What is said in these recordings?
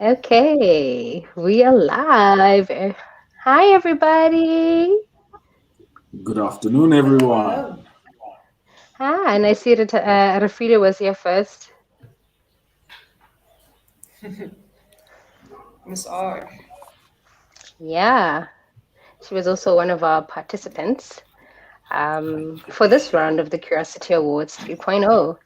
Okay, we are live. Hi, everybody. Good afternoon, everyone. Hello. Hi, and I see that Rafida was here first. Miss R. Yeah, she was also one of our participants for this round of the Curiosity Awards 3.0.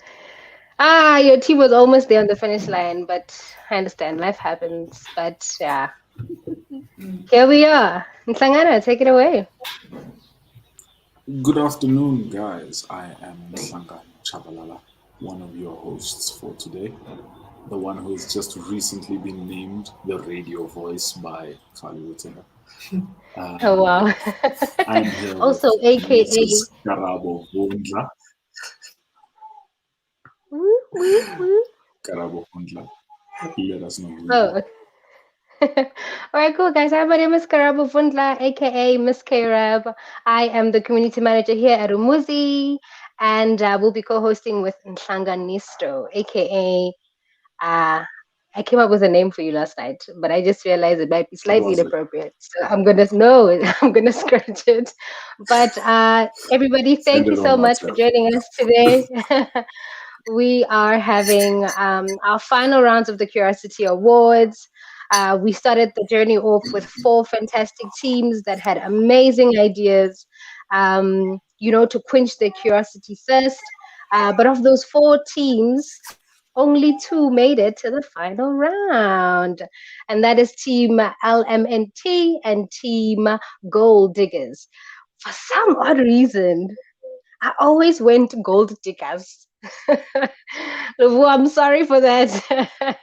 Your team was almost there on the finish line, but I understand life happens. But yeah, here we are. Ntlangana, take it away. Good afternoon, guys. I am Sangani Chabalala, one of your hosts for today, the one who has just recently been named the radio voice by Kali Wutera. Oh, Um, wow. I'm here with Also, AKA. Mrs. Karabo Vundla. Woo, woo, woo. Karabo Vundla, let us know who you Oh, are. All right, cool, guys. Hi, my name is Karabo Fundla, aka Miss Karab. I am the community manager here at Umuzi, and we'll be co-hosting with Nhlanga Nisto, aka. Uh, I came up with a name for you last night, but I just realized it might be What slightly was it? inappropriate. So I'm gonna no, I'm gonna scratch it. But everybody, Send thank you it on so much for WhatsApp. joining us today. We are having our final rounds of the Curiosity Awards. We started the journey off with four fantastic teams that had amazing ideas, to quench their curiosity thirst. But of those four teams, only two made it to the final round, and that is Team LMNT and Team Gold Diggers. For some odd reason, I always went gold diggers. Well, I'm sorry for that.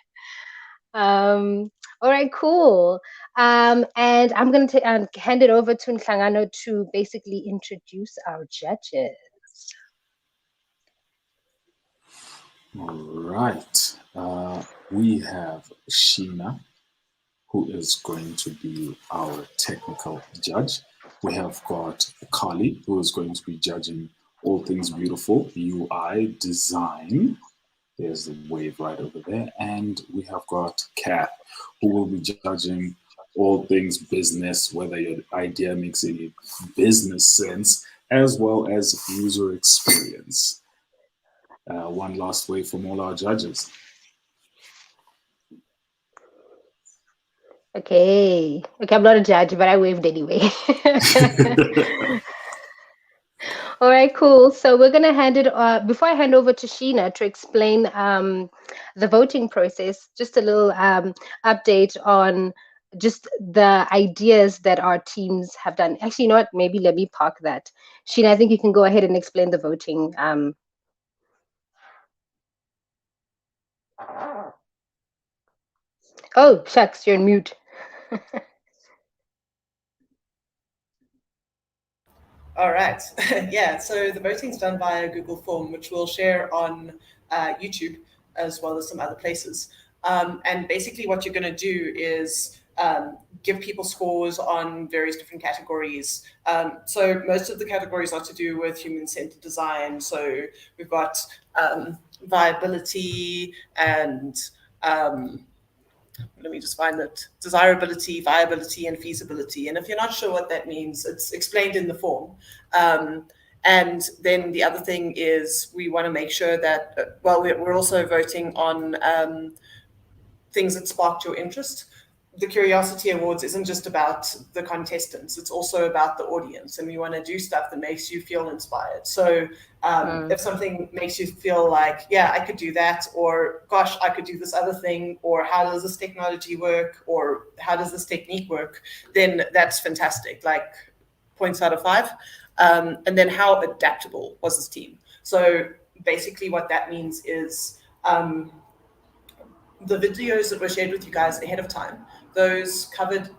All right, cool. And I'm going to hand it over to Nhlangano to basically introduce our judges. All right. We have Sheena, who is going to be our technical judge. We have got Kali, who is going to be judging all things beautiful, UI design. There's the wave right over there. And we have got Kath, who will be judging all things business, whether your idea makes any business sense, as well as user experience. One last wave from all our judges. Okay. Okay, I'm not a judge, but I waved anyway. All right, cool. So we're gonna hand it. Before I hand over to Sheena to explain the voting process, just a little update on just the ideas that our teams have done. Actually, you know what? Maybe let me park that. Sheena, I think you can go ahead and explain the voting. Oh, shucks, you're on mute. All right. Yeah, so the voting's done via Google form, which we'll share on YouTube as well as some other places. And basically, what you're going to do is give people scores on various different categories. So most of the categories are to do with human-centered design. So we've got viability and let me just find it, desirability, viability, and feasibility. And if you're not sure what that means, it's explained in the form. And then the other thing is we want to make sure that, well, we're also voting on things that sparked your interest. The Curiosity Awards isn't just about the contestants, it's also about the audience. And we want to do stuff that makes you feel inspired. So Mm, if something makes you feel like, yeah, I could do that, or gosh, I could do this other thing, or how does this technology work, or how does this technique work, then that's fantastic. Like points out of five. And then how adaptable was this team? So basically, what that means is the videos that were shared with you guys ahead of time, those covered,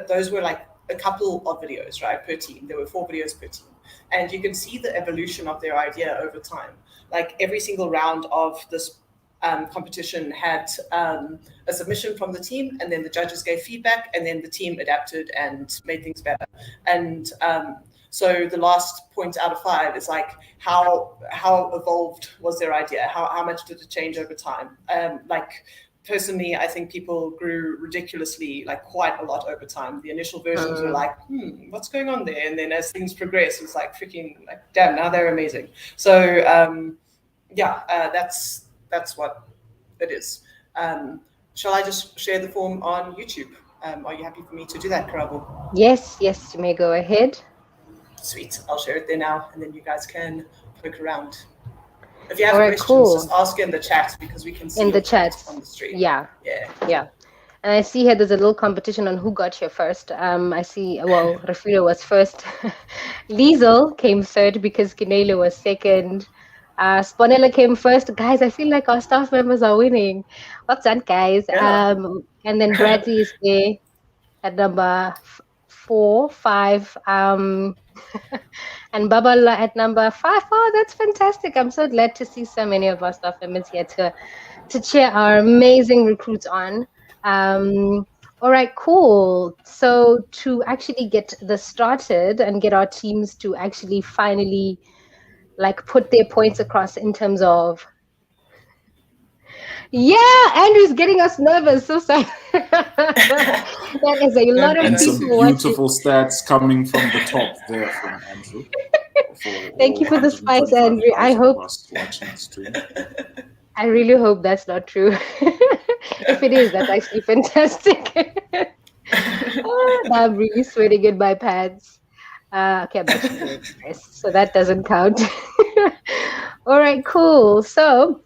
those were like a couple of videos, right, per team. There were 4 videos per team. And you can see the evolution of their idea over time. Like every single round of this competition had a submission from the team, and then the judges gave feedback, and then the team adapted and made things better. And so the last point out of five is like how evolved was their idea? How much did it change over time? Like personally, I think people grew ridiculously, like quite a lot over time. The initial versions were like, what's going on there? And then as things progress, it's like freaking, like, damn, now they're amazing. So that's what it is. Shall I just share the form on YouTube? Are you happy for me to do that, Karabo? Yes, you may go ahead. Sweet. I'll share it there now, and then you guys can poke around. If you have questions, cool. just ask in the chat because we can see In the chat on the stream. Yeah. And I see here there's a little competition on who got here first. I see, well, Rafiro was first. Liesel came third because Kinelo was second. Sponella came first. Guys, I feel like our staff members are winning. What's that, guys? Yeah. And then Bradley is there at number 4, 5. And Babala at number 5. Oh, that's fantastic. I'm so glad to see so many of our staff members here to cheer our amazing recruits on. All right, cool. So to actually get this started and get our teams to actually finally like put their points across in terms of, Andrew's getting us nervous. So sorry. That is a lot of and people some watching. beautiful stats coming from the top there from Andrew. Thank you for the spice, Andrew. I hope watching the stream. I really hope that's not true. If it is, that's actually fantastic. I'm really sweating in my pants. Okay, I'm actually wearing a dress, so that doesn't count. All right, cool. So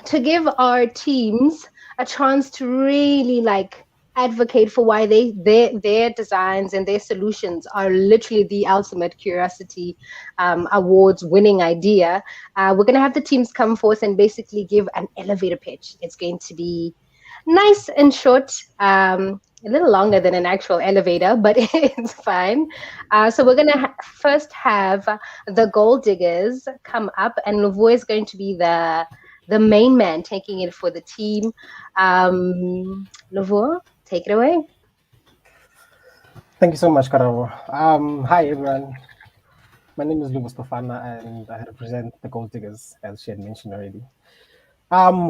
to give our teams a chance to really like advocate for why their designs and their solutions are literally the ultimate curiosity awards winning idea, we're going to have the teams come forth and basically give an elevator pitch. It's going to be nice and short, a little longer than an actual elevator, but it's fine. So we're going to first have the gold diggers come up, and Lavoi is going to be the main man taking it for the team. Lavoi, take it away. Thank you so much, Karabo. Hi, everyone. My name is Lubos Pofana, and I represent the Gold Diggers, as she had mentioned already.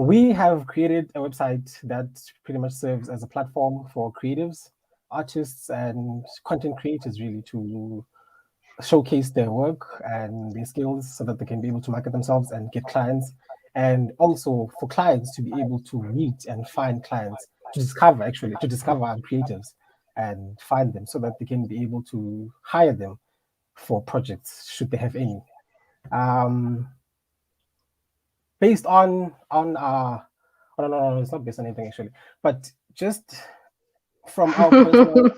We have created a website that pretty much serves as a platform for creatives, artists, and content creators, really, to showcase their work and their skills so that they can be able to market themselves and get clients, and also for clients to be able to meet and find clients, to discover our creatives and find them so that they can be able to hire them for projects should they have any. Based on no, it's not based on anything actually, but just from our personal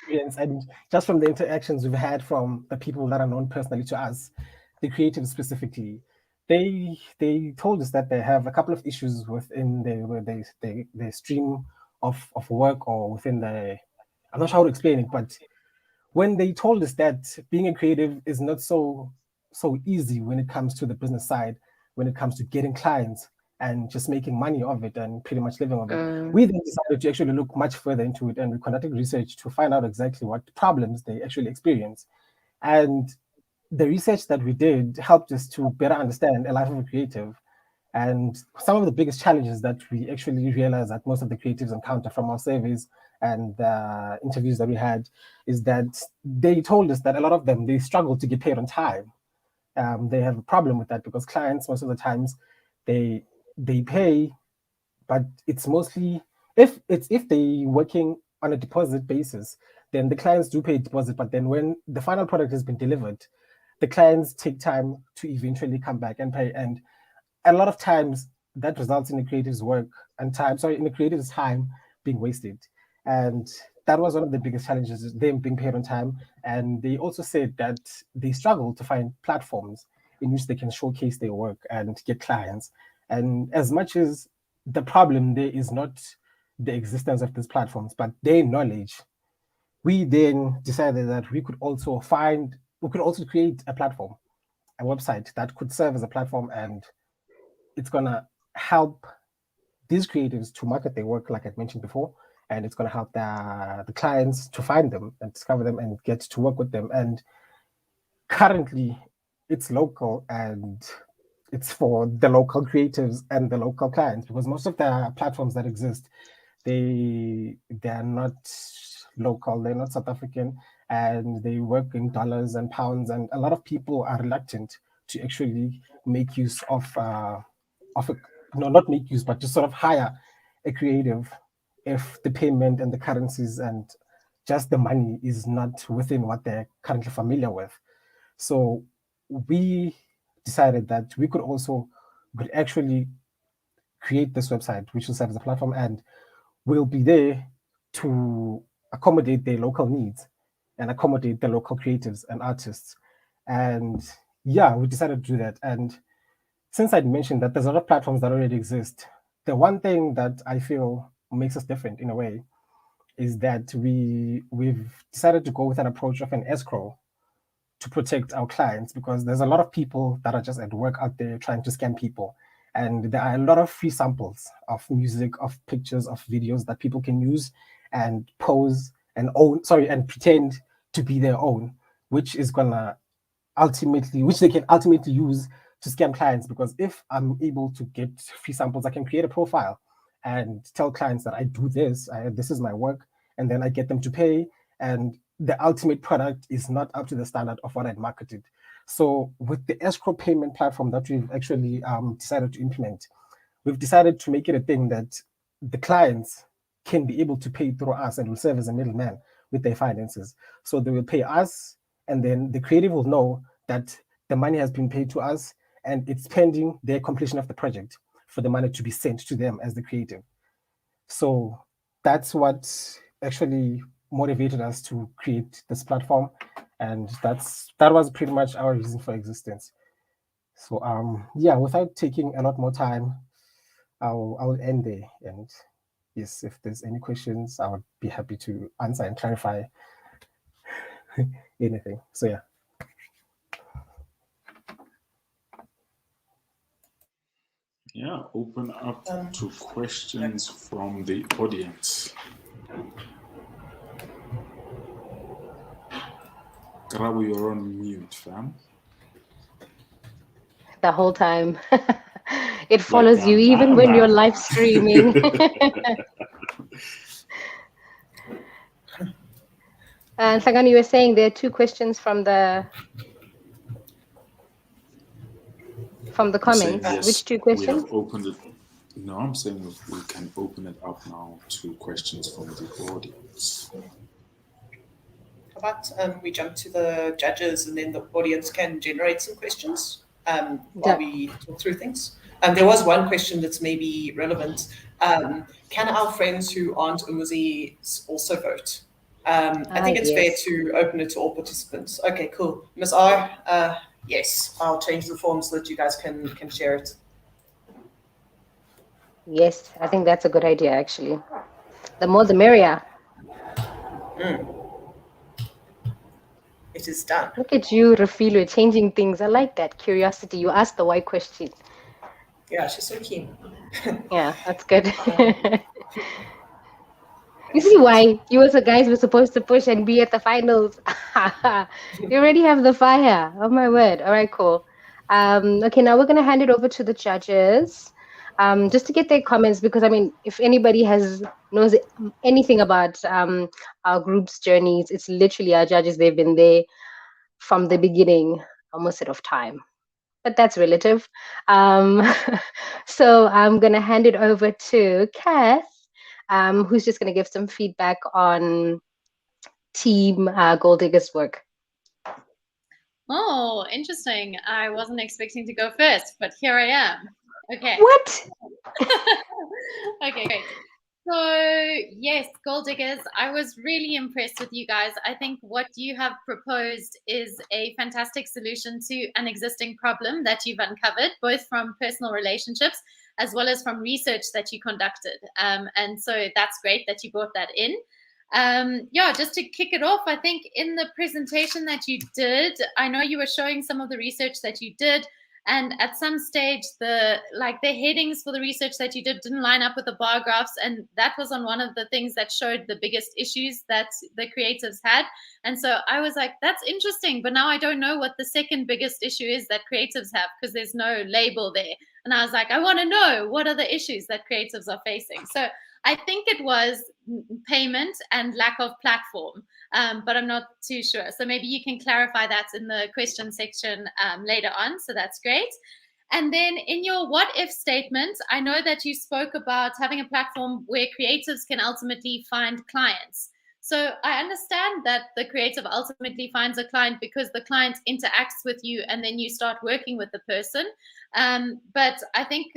experience and just from the interactions we've had from the people that are known personally to us, the creatives specifically, they told us that they have a couple of issues within the stream of work, or within the, I'm not sure how to explain it, but when they told us that being a creative is not so easy when it comes to the business side, when it comes to getting clients and just making money of it and pretty much living of it, we then decided to actually look much further into it, and we conducted research to find out exactly what problems they actually experience. And the research that we did helped us to better understand a life of a creative. And some of the biggest challenges that we actually realized that most of the creatives encounter from our surveys and the interviews that we had is that they told us that a lot of them, they struggle to get paid on time. They have a problem with that because clients, most of the times, they pay, but it's mostly, if they working on a deposit basis, then the clients do pay a deposit, but then when the final product has been delivered, the clients take time to eventually come back and pay. And a lot of times that results in the creative's work and time, in the creative's time being wasted. And that was one of the biggest challenges, is them being paid on time. And they also said that they struggle to find platforms in which they can showcase their work and get clients. And as much as the problem there is not the existence of these platforms, but their knowledge, we then decided that we could also create a platform, a website that could serve as a platform, and it's gonna help these creatives to market their work, like I mentioned before, and it's gonna help the clients to find them and discover them and get to work with them. And currently, it's local, and it's for the local creatives and the local clients, because most of the platforms that exist, they're not local, they're not South African, and they work in dollars and pounds, and a lot of people are reluctant to actually make use of a, no, not make use, but just sort of hire a creative if the payment and the currencies and just the money is not within what they're currently familiar with. So we decided that we could actually create this website, which will serve as a platform, and we'll be there to accommodate their local needs and accommodate the local creatives and artists. And yeah, we decided to do that. And since I'd mentioned that there's a lot of platforms that already exist, the one thing that I feel makes us different in a way is that we've decided to go with an approach of an escrow to protect our clients, because there's a lot of people that are just at work out there trying to scam people. And there are a lot of free samples of music, of pictures, of videos that people can use and pose and and pretend to be their own, which is gonna which they can ultimately use to scam clients. Because if I'm able to get free samples, I can create a profile and tell clients that I do this, this is my work, and then I get them to pay. And the ultimate product is not up to the standard of what I'd marketed. So with the escrow payment platform that we've actually decided to implement, we've decided to make it a thing that the clients can be able to pay through us, and will serve as a middleman with their finances. So they will pay us, and then the creative will know that the money has been paid to us, and it's pending their completion of the project for the money to be sent to them as the creative. So that's what actually motivated us to create this platform, and that was pretty much our reason for existence. So yeah, without taking a lot more time, I'll end there. And yes, if there's any questions, I would be happy to answer and clarify anything. So yeah. Yeah, open up to questions from the audience. Grab your own mute, fam. The whole time. It follows you even when you're live streaming. And Sagani, you were saying there are two questions from the comments. Yes, which two questions? We have opened it. No, I'm saying we can open it up now to questions from the audience. How about we jump to the judges, and then the audience can generate some questions while we talk through things. There was one question that's maybe relevant. Can our friends who aren't Umuzi also vote? I think it's fair to open it to all participants. Okay, cool. Ms. R, yes, I'll change the form so that you guys can share it. Yes, I think that's a good idea, actually. The more the merrier. It is done. Look at you, Rafilo, changing things. I like that curiosity. You asked the why question. Yeah, she's so keen. Yeah, that's good. You see why you as guys were supposed to push and be at the finals. You already have the fire. Oh my word. All right, cool. Okay, now we're gonna hand it over to the judges. Just to get their comments, because I mean, if anybody knows anything about our group's journeys, it's literally our judges. They've been there from the beginning, almost out of time, but that's relative. So I'm gonna hand it over to Kath, who's just gonna give some feedback on Team Gold Digger's work. Oh, interesting. I wasn't expecting to go first, but here I am. Okay. What? Okay, great. So, yes, Gold Diggers, I was really impressed with you guys. I think what you have proposed is a fantastic solution to an existing problem that you've uncovered, both from personal relationships as well as from research that you conducted. And so that's great that you brought that in. Yeah, just to kick it off, I think in the presentation that you did, I know you were showing some of the research that you did, And at some stage, the headings for the research that you didn't line up with the bar graphs, and that was on one of the things that showed the biggest issues that the creatives had. And so I was like, that's interesting, but now I don't know what the second biggest issue is that creatives have, because there's no label there. And I was like, I want to know, what are the issues that creatives are facing? So I think it was payment and lack of platform, but I'm not too sure. So maybe you can clarify that in the question section later on. So that's great. And then in your what if statement, I know that you spoke about having a platform where creatives can ultimately find clients. So I understand that the creative ultimately finds a client because the client interacts with you and then you start working with the person. But I think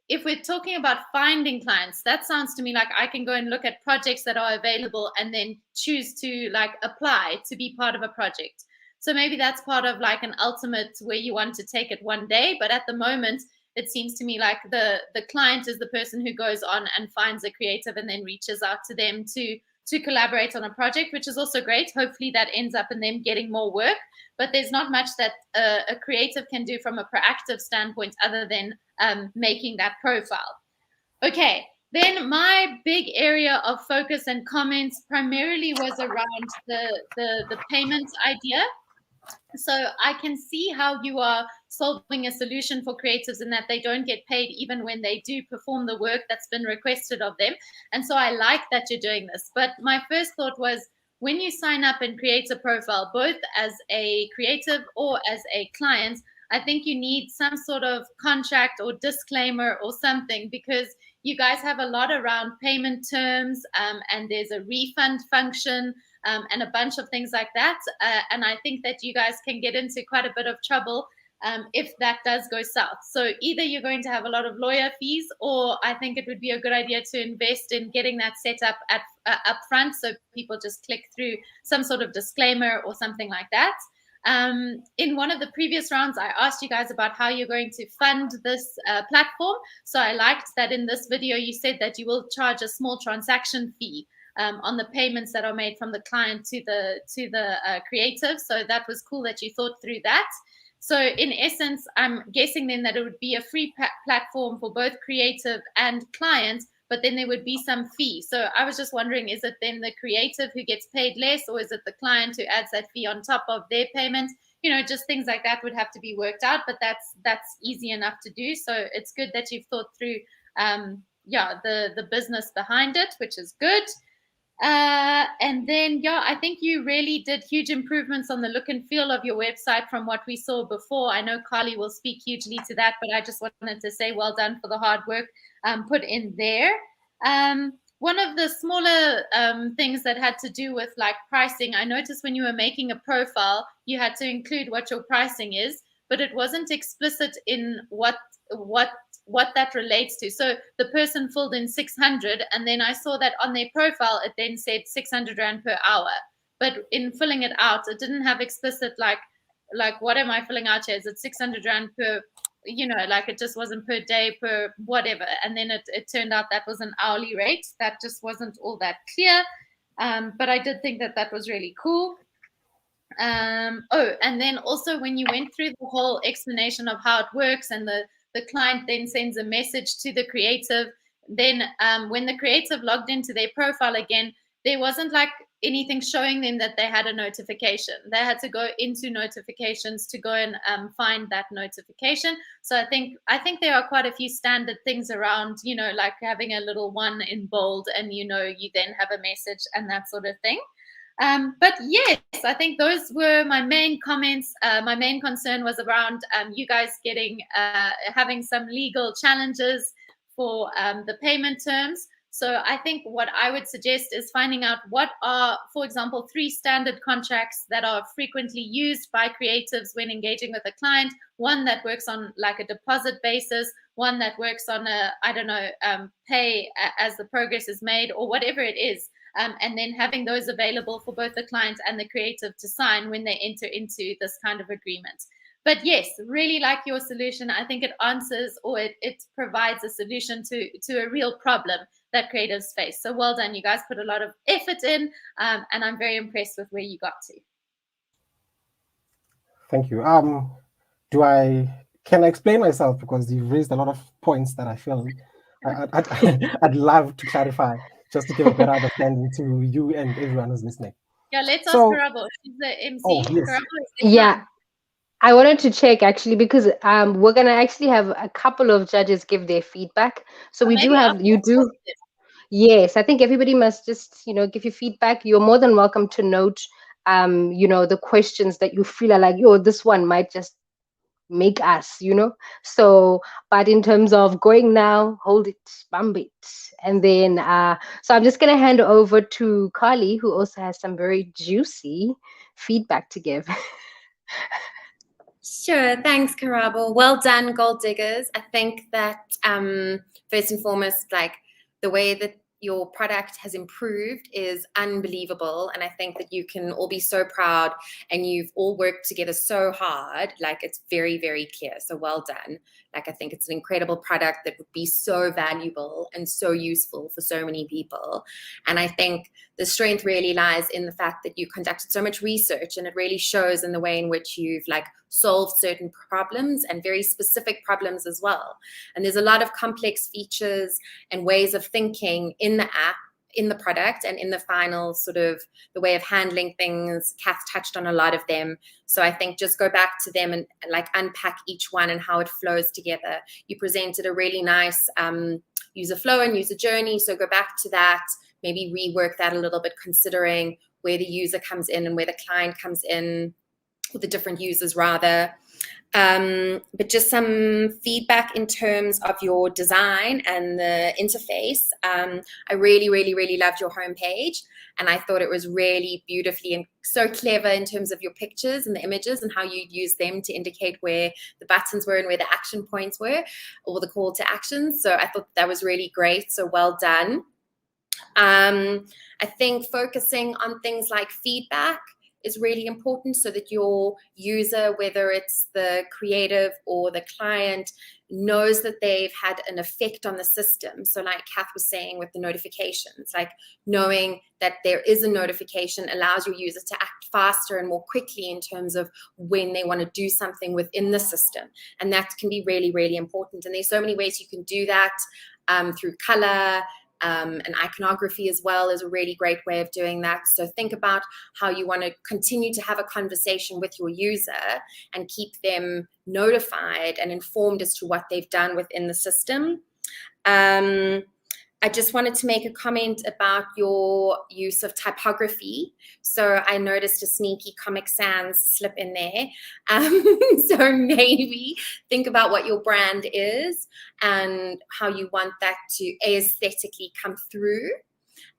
if we're talking about finding clients, that sounds to me like I can go and look at projects that are available and then choose to like apply to be part of a project. So maybe that's part of like an ultimate where you want to take it one day. But at the moment, it seems to me like the client is the person who goes on and finds a creative and then reaches out to them to collaborate on a project, which is also great. Hopefully that ends up in them getting more work. But there's not much that a creative can do from a proactive standpoint other than making that profile. Okay, then my big area of focus and comments primarily was around the payments idea. So I can see how you are solving a solution for creatives in that they don't get paid even when they do perform the work that's been requested of them. And so I like that you're doing this. But my first thought was, when you sign up and create a profile, both as a creative or as a client, I think you need some sort of contract or disclaimer or something, because you guys have a lot around payment terms, and there's a refund function, and a bunch of things like that. And I think that you guys can get into quite a bit of trouble if that does go south. So either you're going to have a lot of lawyer fees, or I think it would be a good idea to invest in getting that set up at up front, so people just click through some sort of disclaimer or something like that. In one of the previous rounds, I asked you guys about how you're going to fund this platform. So I liked that in this video, you said that you will charge a small transaction fee on the payments that are made from the client to the creative. So that was cool that you thought through that. So in essence, I'm guessing then that it would be a free platform for both creative and client, but then there would be some fee. So I was just wondering, is it then the creative who gets paid less, or is it the client who adds that fee on top of their payment? You know, just things like that would have to be worked out, but that's easy enough to do. So it's good that you've thought through, the business behind it, which is good. And then, I think you really did huge improvements on the look and feel of your website from what we saw before. I know Carly will speak hugely to that, but I just wanted to say well done for the hard work put in there. One of the smaller things that had to do with like pricing, I noticed when you were making a profile, you had to include what your pricing is, but it wasn't explicit in what that relates to. So the person filled in 600, and then I saw that on their profile it then said 600 Rand per hour, but in filling it out it didn't have explicit like what am I filling out here? Is it 600 Rand per, like it just wasn't per day, per whatever. And then it turned out that was an hourly rate. That just wasn't all that clear, but I did think that was really cool. And then also when you went through the whole explanation of how it works, and the client then sends a message to the creative, then when the creative logged into their profile again, there wasn't like anything showing them that they had a notification. They had to go into notifications to go and find that notification. So I think there are quite a few standard things around, like having a little one in bold, and you then have a message and that sort of thing. But yes, I think those were my main comments. My main concern was around you guys having some legal challenges for the payment terms. So I think what I would suggest is finding out what are, for example, 3 standard contracts that are frequently used by creatives when engaging with a client. One that works on like a deposit basis, one that works on pay as the progress is made, or whatever it is. And then having those available for both the client and the creative to sign when they enter into this kind of agreement. But yes, really like your solution. I think it answers, or it provides a solution to a real problem that creatives face. So well done. You guys put a lot of effort in, and I'm very impressed with where you got to. Thank you. Do I can I explain myself? Because you've raised a lot of points that I feel I'd love to clarify, just to give a better understanding to you and everyone who's listening. Yeah, let's ask So, Karabo. She's the MC. oh yes, Karabo, is there Yeah, time? I wanted to check actually because we're gonna actually have a couple of judges give their feedback. So Or we do maybe have you do. Yes, I think everybody must just, give your feedback. You're more than welcome to note, the questions that you feel are like, yo, this one might just make us. So, but in terms of going now, hold it, bump it. And then, so I'm just going to hand over to Carly, who also has some very juicy feedback to give. Sure, thanks, Karabo. Well done, Gold Diggers. I think that first and foremost, like the way that your product has improved is unbelievable. And I think that you can all be so proud, and you've all worked together so hard. Like, it's very, very clear. So well done. Like, I think it's an incredible product that would be so valuable and so useful for so many people. And I think the strength really lies in the fact that you conducted so much research, and it really shows in the way in which you've like solved certain problems, and very specific problems as well. And there's a lot of complex features and ways of thinking in the app, in the product, and in the final sort of the way of handling things. Kath touched on a lot of them. So I think just go back to them and like unpack each one and how it flows together. You presented a really nice user flow and user journey. So go back to that, maybe rework that a little bit, considering where the user comes in and where the client comes in, or the different users rather. But just some feedback in terms of your design and the interface. I really, really, really loved your homepage, and I thought it was really beautifully and so clever in terms of your pictures and the images and how you use them to indicate where the buttons were and where the action points were, or the call to actions. So I thought that was really great. So well done. I think focusing on things like feedback is really important, so that your user, whether it's the creative or the client, knows that they've had an effect on the system. So like Kath was saying with the notifications, like knowing that there is a notification allows your user to act faster and more quickly in terms of when they want to do something within the system. And that can be really, really important. And there's so many ways you can do that through color. And iconography as well is a really great way of doing that. So think about how you want to continue to have a conversation with your user and keep them notified and informed as to what they've done within the system. I just wanted to make a comment about your use of typography. So I noticed a sneaky Comic Sans slip in there. So maybe think about what your brand is and how you want that to aesthetically come through,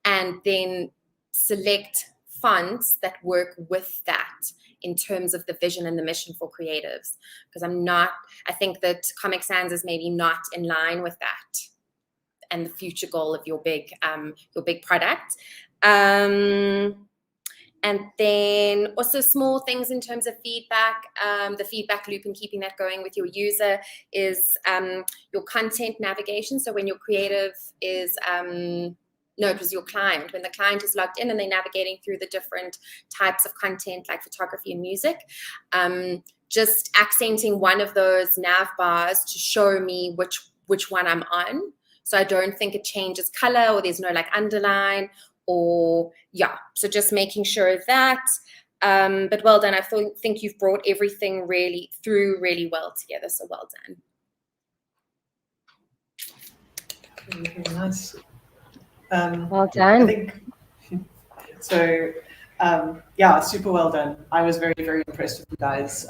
and then select fonts that work with that in terms of the vision and the mission for creatives. Because I think that Comic Sans is maybe not in line with that and the future goal of your big product. And then also small things in terms of feedback, the feedback loop and keeping that going with your user is your content navigation. So when your creative is, no, it was your client. When the client is logged in and they're navigating through the different types of content like photography and music, just accenting one of those nav bars to show me which one I'm on. So I don't think it changes color, or there's no like underline, or yeah. So just making sure of that. But well done. I think you've brought everything really through really well together. So well done. Very nice. Well done. I think so. Yeah, super well done. I was very, very impressed with you guys.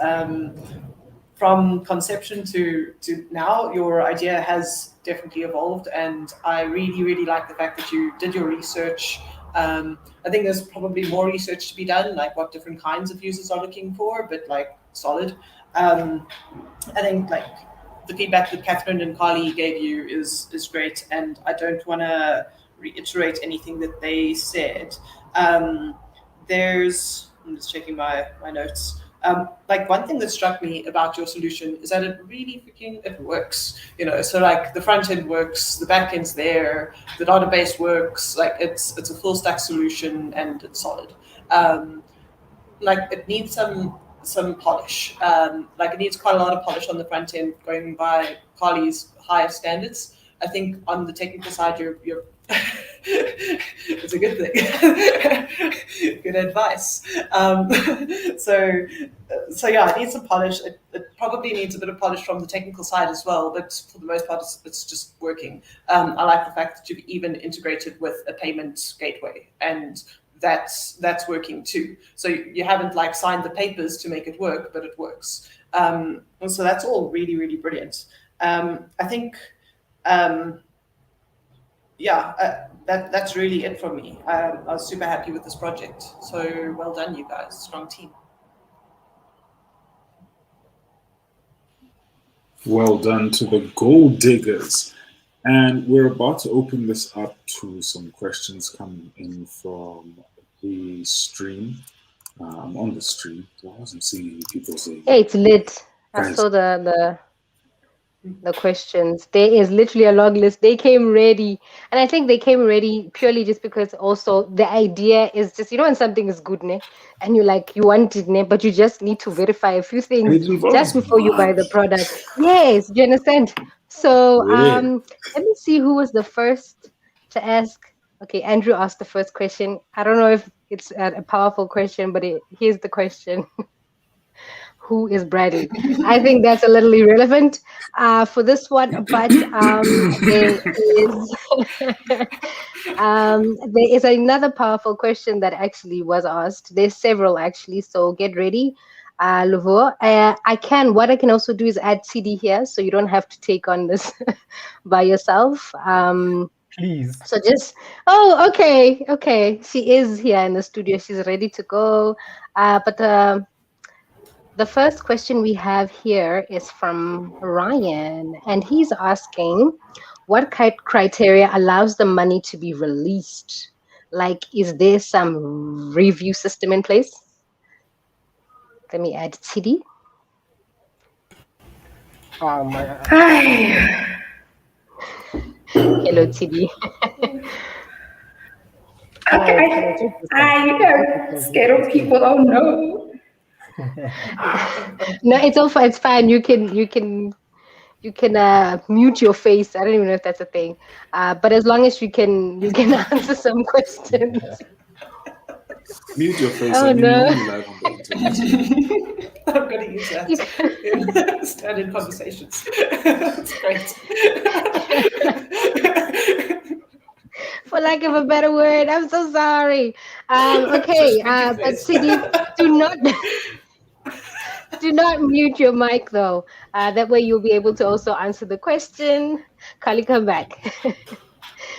From conception to now, your idea has definitely evolved, and I really, really like the fact that you did your research. I think there's probably more research to be done, like what different kinds of users are looking for, but like solid. I think like the feedback that Catherine and Carly gave you is great, and I don't want to reiterate anything that they said. I'm just checking my notes. Like one thing that struck me about your solution is that it really it works, so like the front end works, the back end's there, the database works, like it's a full stack solution and it's solid. Like it needs some some polish. Like it needs quite a lot of polish on the front end, going by Carly's higher standards. I think on the technical side, you're it's a good thing. Good advice. So yeah, it needs some polish. It probably needs a bit of polish from the technical side as well, but for the most part, it's just working. I like the fact that you've even integrated with a payment gateway, and that's working too. So you haven't like signed the papers to make it work, but it works. And so that's all really, really brilliant. I think, that's really it from me. I was super happy with this project. So well done, you guys. Strong team. Well done to the gold diggers. And we're about to open this up to some questions coming in from the stream. I'm on the stream, so I wasn't seeing any people saying. Hey, it's lit. I Guys. saw the questions. There is literally a long list. They came ready, and I think they came ready purely just because also the idea is just, you know, when something is good, ne, and you want it, ne, but you just need to verify a few things It involves just before you buy the money. product. Yes, do you understand? So Yeah. let me see who was the first to ask. Okay, Andrew asked the first question. I don't know if it's a powerful question, but here's the question. Who is Bradley? I think that's a little irrelevant for this one, but there is another powerful question that actually was asked. There's several actually, so get ready. Luvo, what I can also do is add CD here, so you don't have to take on this by yourself. Please. So okay. She is here in the studio. She's ready to go. But the first question we have here is from Ryan, and he's asking, what criteria allows the money to be released? Like, is there some review system in place? Let me add TD. Hi. Hello, TD. Okay, I'm scared of people. Oh no. No, it's fine. You can mute your face. I don't even know if that's a thing. But as long as you can answer some questions. Mute your face. Oh, I mean, no. you're only live on the internet. I'm going to use that in standard conversations. That's great. For lack of a better word, I'm so sorry. Okay, but CD, do not mute your mic though. That way you'll be able to also answer the question. Kali, come back.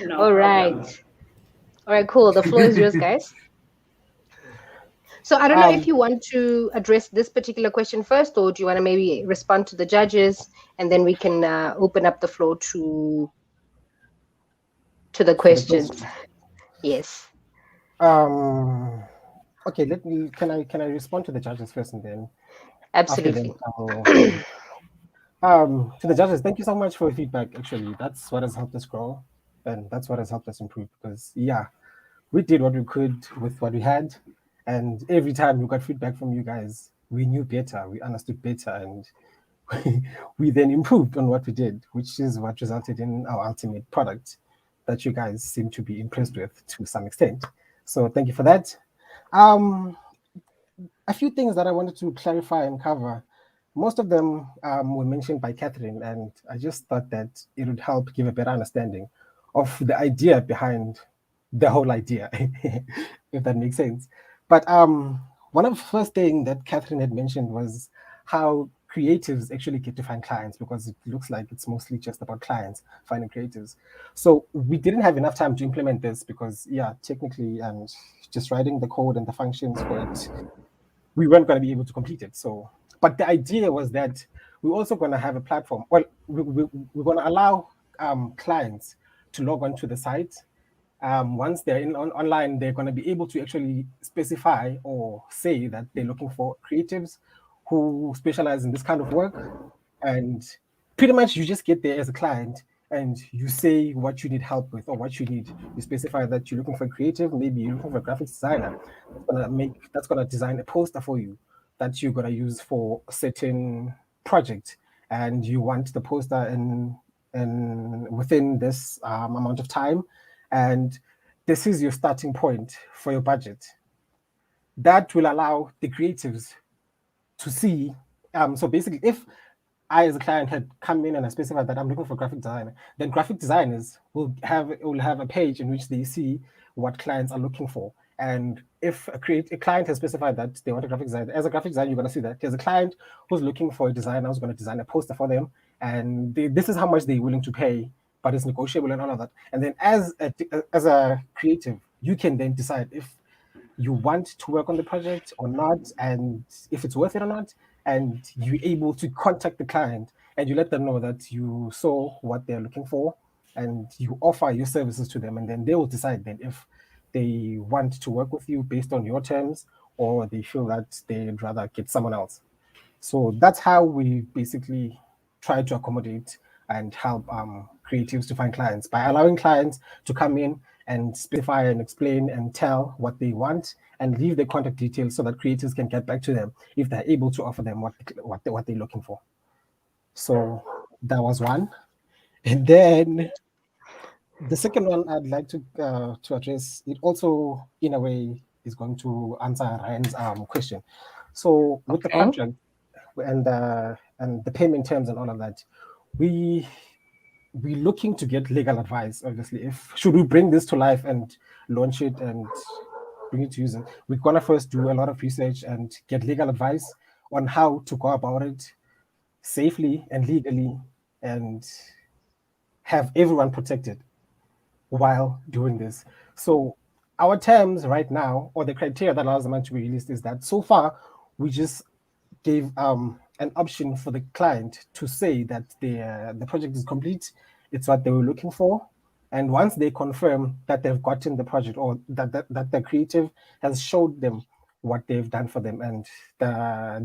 No All right. problem. All right, cool. The floor is yours, guys. So I don't know if you want to address this particular question first, or do you want to maybe respond to the judges, and then we can open up the floor to the questions. Yes. Okay, can I respond to the judges first, and then Absolutely. To the judges, thank you so much for your feedback. Actually, that's what has helped us grow, and that's what has helped us improve, because we did what we could with what we had, and every time we got feedback from you guys, we knew better, we understood better, and we then improved on what we did, which is what resulted in our ultimate product that you guys seem to be impressed with to some extent. So thank you for that. A few things that I wanted to clarify and cover. Most of them were mentioned by Catherine, and I just thought that it would help give a better understanding of the idea behind the whole idea, if that makes sense. But one of the first things that Catherine had mentioned was how creatives actually get to find clients, because it looks like it's mostly just about clients finding creatives. So we didn't have enough time to implement this because, technically, and just writing the code and the functions for it, we weren't going to be able to complete it. So, but the idea was that we're also going to have a platform. Well, we're going to allow clients to log on to the site. Once they're online, they're going to be able to actually specify or say that they're looking for creatives who specialize in this kind of work. And pretty much you just get there as a client and you say what you need help with or what you need. You specify that you're looking for a creative, maybe you're looking for a graphics designer that's gonna design a poster for you, that you're gonna use for a certain project, and you want the poster in within this amount of time, and this is your starting point for your budget. That will allow the creatives to see. So basically, if I, as a client, had come in and I specified that I'm looking for graphic designer, then graphic designers will have a page in which they see what clients are looking for. And if a client has specified that they want a graphic designer, as a graphic designer, you're going to see that there's a client who's looking for a designer who's going to design a poster for them, and this is how much they're willing to pay, but it's negotiable and all of that. And then as a creative, you can then decide if you want to work on the project or not, and if it's worth it or not, and you're able to contact the client and you let them know that you saw what they're looking for and you offer your services to them, and then they will decide then if they want to work with you based on your terms or they feel that they'd rather get someone else. So that's how we basically try to accommodate and help creatives to find clients, by allowing clients to come in and specify and explain and tell what they want and leave their contact details so that creators can get back to them if they're able to offer them what they're looking for. So that was one. And then the second one I'd like to address, it also in a way is going to answer Ryan's question. So with the contract and the payment terms and all of that, we're looking to get legal advice. Obviously, if should we bring this to life and launch it and bring it to use it, we're gonna first do a lot of research and get legal advice on how to go about it safely and legally and have everyone protected while doing this. So our terms right now, or the criteria that allows them to be released, is that so far we just gave an option for the client to say that the project is complete, it's what they were looking for, and once they confirm that they've gotten the project, or that the creative has showed them what they've done for them and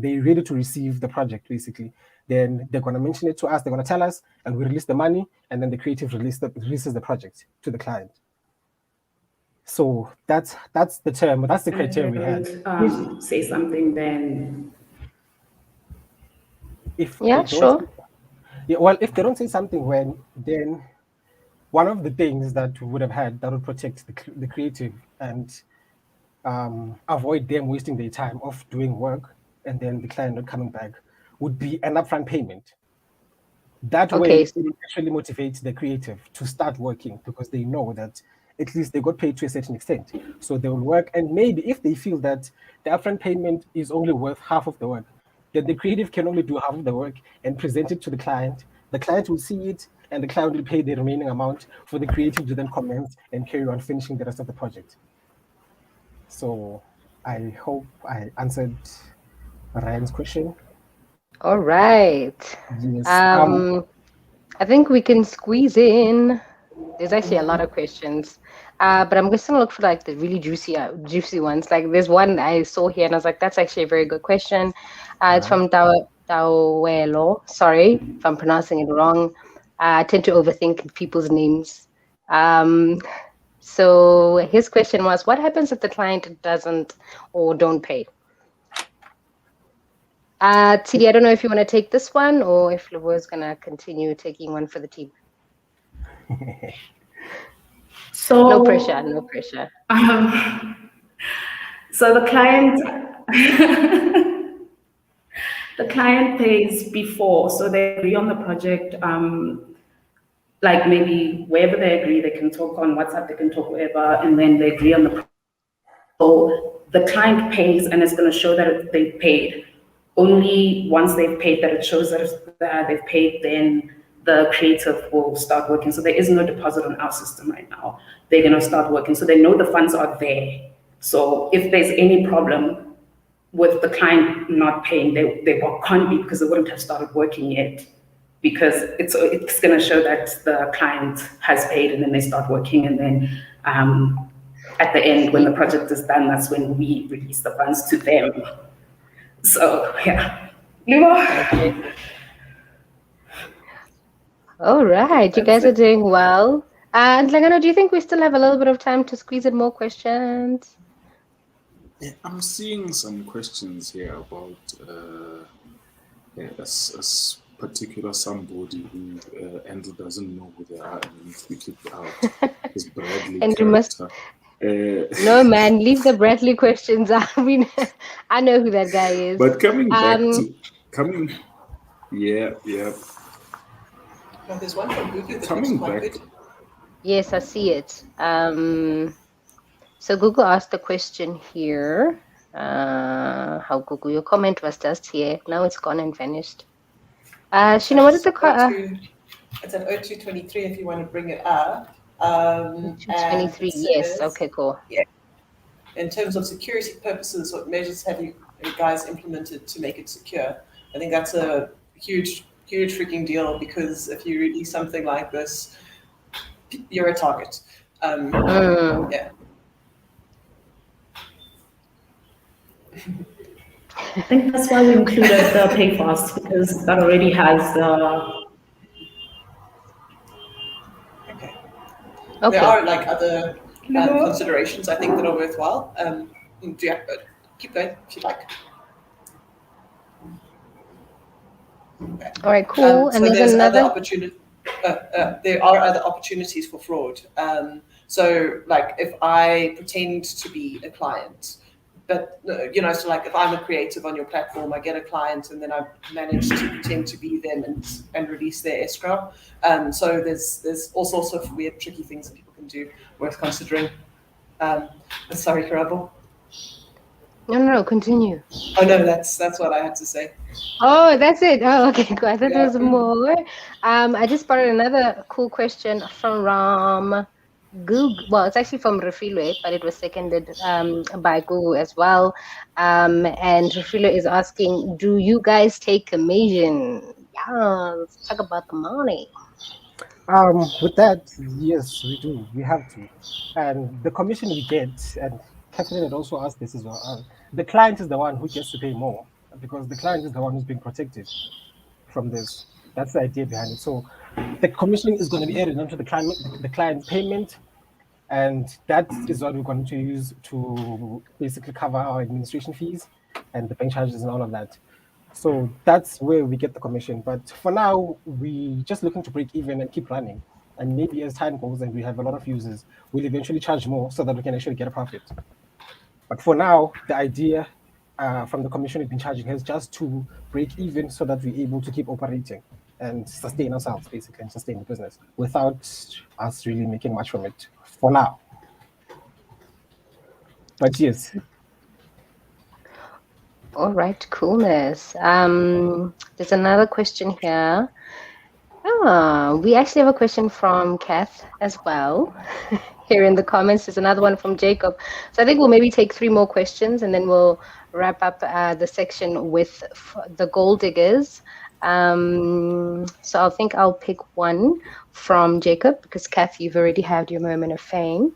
they're ready to receive the project, basically, then they're going to mention it to us, they're going to tell us, and we release the money, and then the creative releases the project to the client. So that's the term, that's the criteria we had. Say something then. If yeah, sure. Well, if they don't say something, then one of the things that we would have had that would protect the creative and avoid them wasting their time of doing work and then the client not coming back would be an upfront payment. That way, it will actually motivate the creative to start working because they know that at least they got paid to a certain extent. So they will work, and maybe if they feel that the upfront payment is only worth half of the work, then the creative can only do half of the work and present it to the client. The client will see it, and the client will pay the remaining amount for the creative to then commence and carry on finishing the rest of the project. So I hope I answered Ryan's question. All right. Yes. I think we can squeeze in. There's actually a lot of questions, but I'm just gonna look for like the really juicy ones. Like there's one I saw here, and I was like, "That's actually a very good question." It's from Tawelo. Sorry if I'm pronouncing it wrong. I tend to overthink people's names. So his question was, "What happens if the client doesn't or don't pay?" Tilly, I don't know if you want to take this one or if Leroy's going to continue taking one for the team. So no pressure. So the client pays before, so they agree on the project. Like maybe wherever they agree, they can talk on WhatsApp, they can talk wherever, and then they agree on the project. So the client pays, and it's going to show that they paid. Only once they've paid, that it shows that they've paid, then the creative will start working. So there is no deposit on our system right now. They're going to start working. So they know the funds are there. So if there's any problem with the client not paying, they can't be, because they wouldn't have started working yet, because it's going to show that the client has paid, and then they start working. And then at the end, when the project is done, that's when we release the funds to them. So, yeah. Okay. All right. You guys are doing well. And Langano, do you think we still have a little bit of time to squeeze in more questions? I'm seeing some questions here about a particular somebody who Andrew doesn't know who they are and needs to be kicked out. His Bradley And you must character. no man, leave the Bradley questions. I mean, I know who that guy is. But coming, yeah. No, there's one from Google that Coming looks quite back, good. Yes, I see it. So Google asked the question here. How Google, your comment was just here. Now it's gone and vanished. Sheena, what is the It's an 0223 if you want to bring it up. 223? Yes. Okay, cool. Yeah. In terms of security purposes, what measures have you guys implemented to make it secure? I think that's a huge freaking deal, because if you release something like this, you're a target. Yeah. I think that's why we included the pay fast, because that already has the. Okay. Okay. There are like other considerations I think that are worthwhile. Keep going if you like. Okay. All right, cool. So And there's another other opportunity. There are other opportunities for fraud. So like if I pretend to be a client, but so like if I'm a creative on your platform, I get a client and then I manage to pretend to be them and release their escrow. So there's all sorts of weird, tricky things that people can do worth considering. Sorry, Karabo. No, continue. Oh no, that's what I had to say. Oh, that's it. Oh, okay, cool. I thought there was more. I just spotted another cool question from Google. Well, it's actually from Refilwe, but it was seconded by Google as well. And Refilwe is asking, do you guys take commission? Yeah, let's talk about the money. With that, yes, we do. We have to. And the commission we get, and Catherine had also asked this as well, the client is the one who gets to pay more, because the client is the one who's being protected from this. That's the idea behind it. So the commission is going to be added onto the client payment, and that is what we're going to use to basically cover our administration fees and the bank charges and all of that. So that's where we get the commission. But for now, we just looking to break even and keep running. And maybe as time goes and we have a lot of users, we'll eventually charge more so that we can actually get a profit. But for now, the idea from the commission we've been charging is just to break even so that we're able to keep operating and sustain ourselves, basically, and sustain the business without us really making much from it for now. But yes. All right, coolness. There's another question here. We actually have a question from Kath as well. Here in the comments, there's another one from Jacob. So I think we'll maybe take 3 more questions and then we'll wrap up the section with the gold diggers. So I think I'll pick one from Jacob, because Kath, you've already had your moment of fame.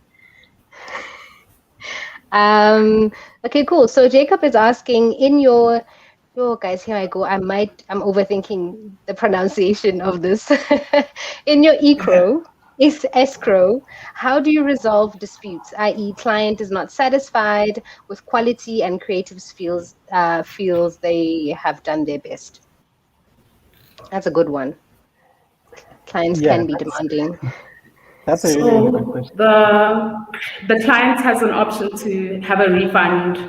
Okay, cool. So Jacob is asking, in your guys, here I go. I'm overthinking the pronunciation of this. In your escrow, how do you resolve disputes, i.e. client is not satisfied with quality and creatives feels they have done their best? That's a good one. Clients can be demanding. That's a really good question. The client has an option to have a refund,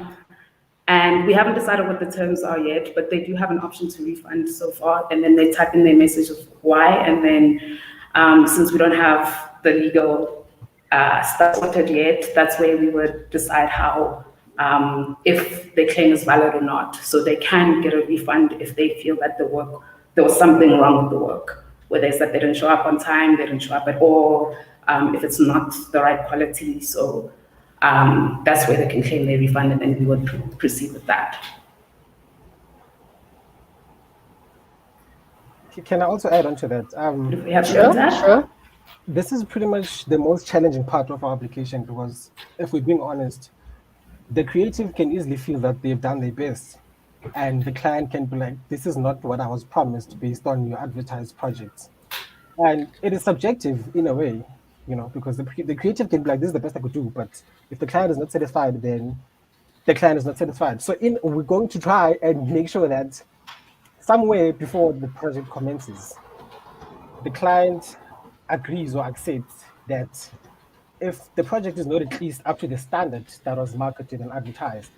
and we haven't decided what the terms are yet, but they do have an option to refund so far, and then they type in their message of why, and then since we don't have the legal stuff sorted yet, that's where we would decide how, if the claim is valid or not. So they can get a refund if they feel that there was something wrong with the work, whether it's that they didn't show up on time, they didn't show up at all, if it's not the right quality. So that's where they can claim their refund, and then we would proceed with that. Can I also add on to that? If we have Sure. This is pretty much the most challenging part of our application, because if we're being honest, the creative can easily feel that they've done their best, and the client can be like, this is not what I was promised based on your advertised projects. And it is subjective in a way, because the creative can be like, this is the best I could do, but if the client is not satisfied, then the client is not satisfied. So we're going to try and make sure that somewhere before the project commences, the client agrees or accepts that if the project is not at least up to the standard that was marketed and advertised,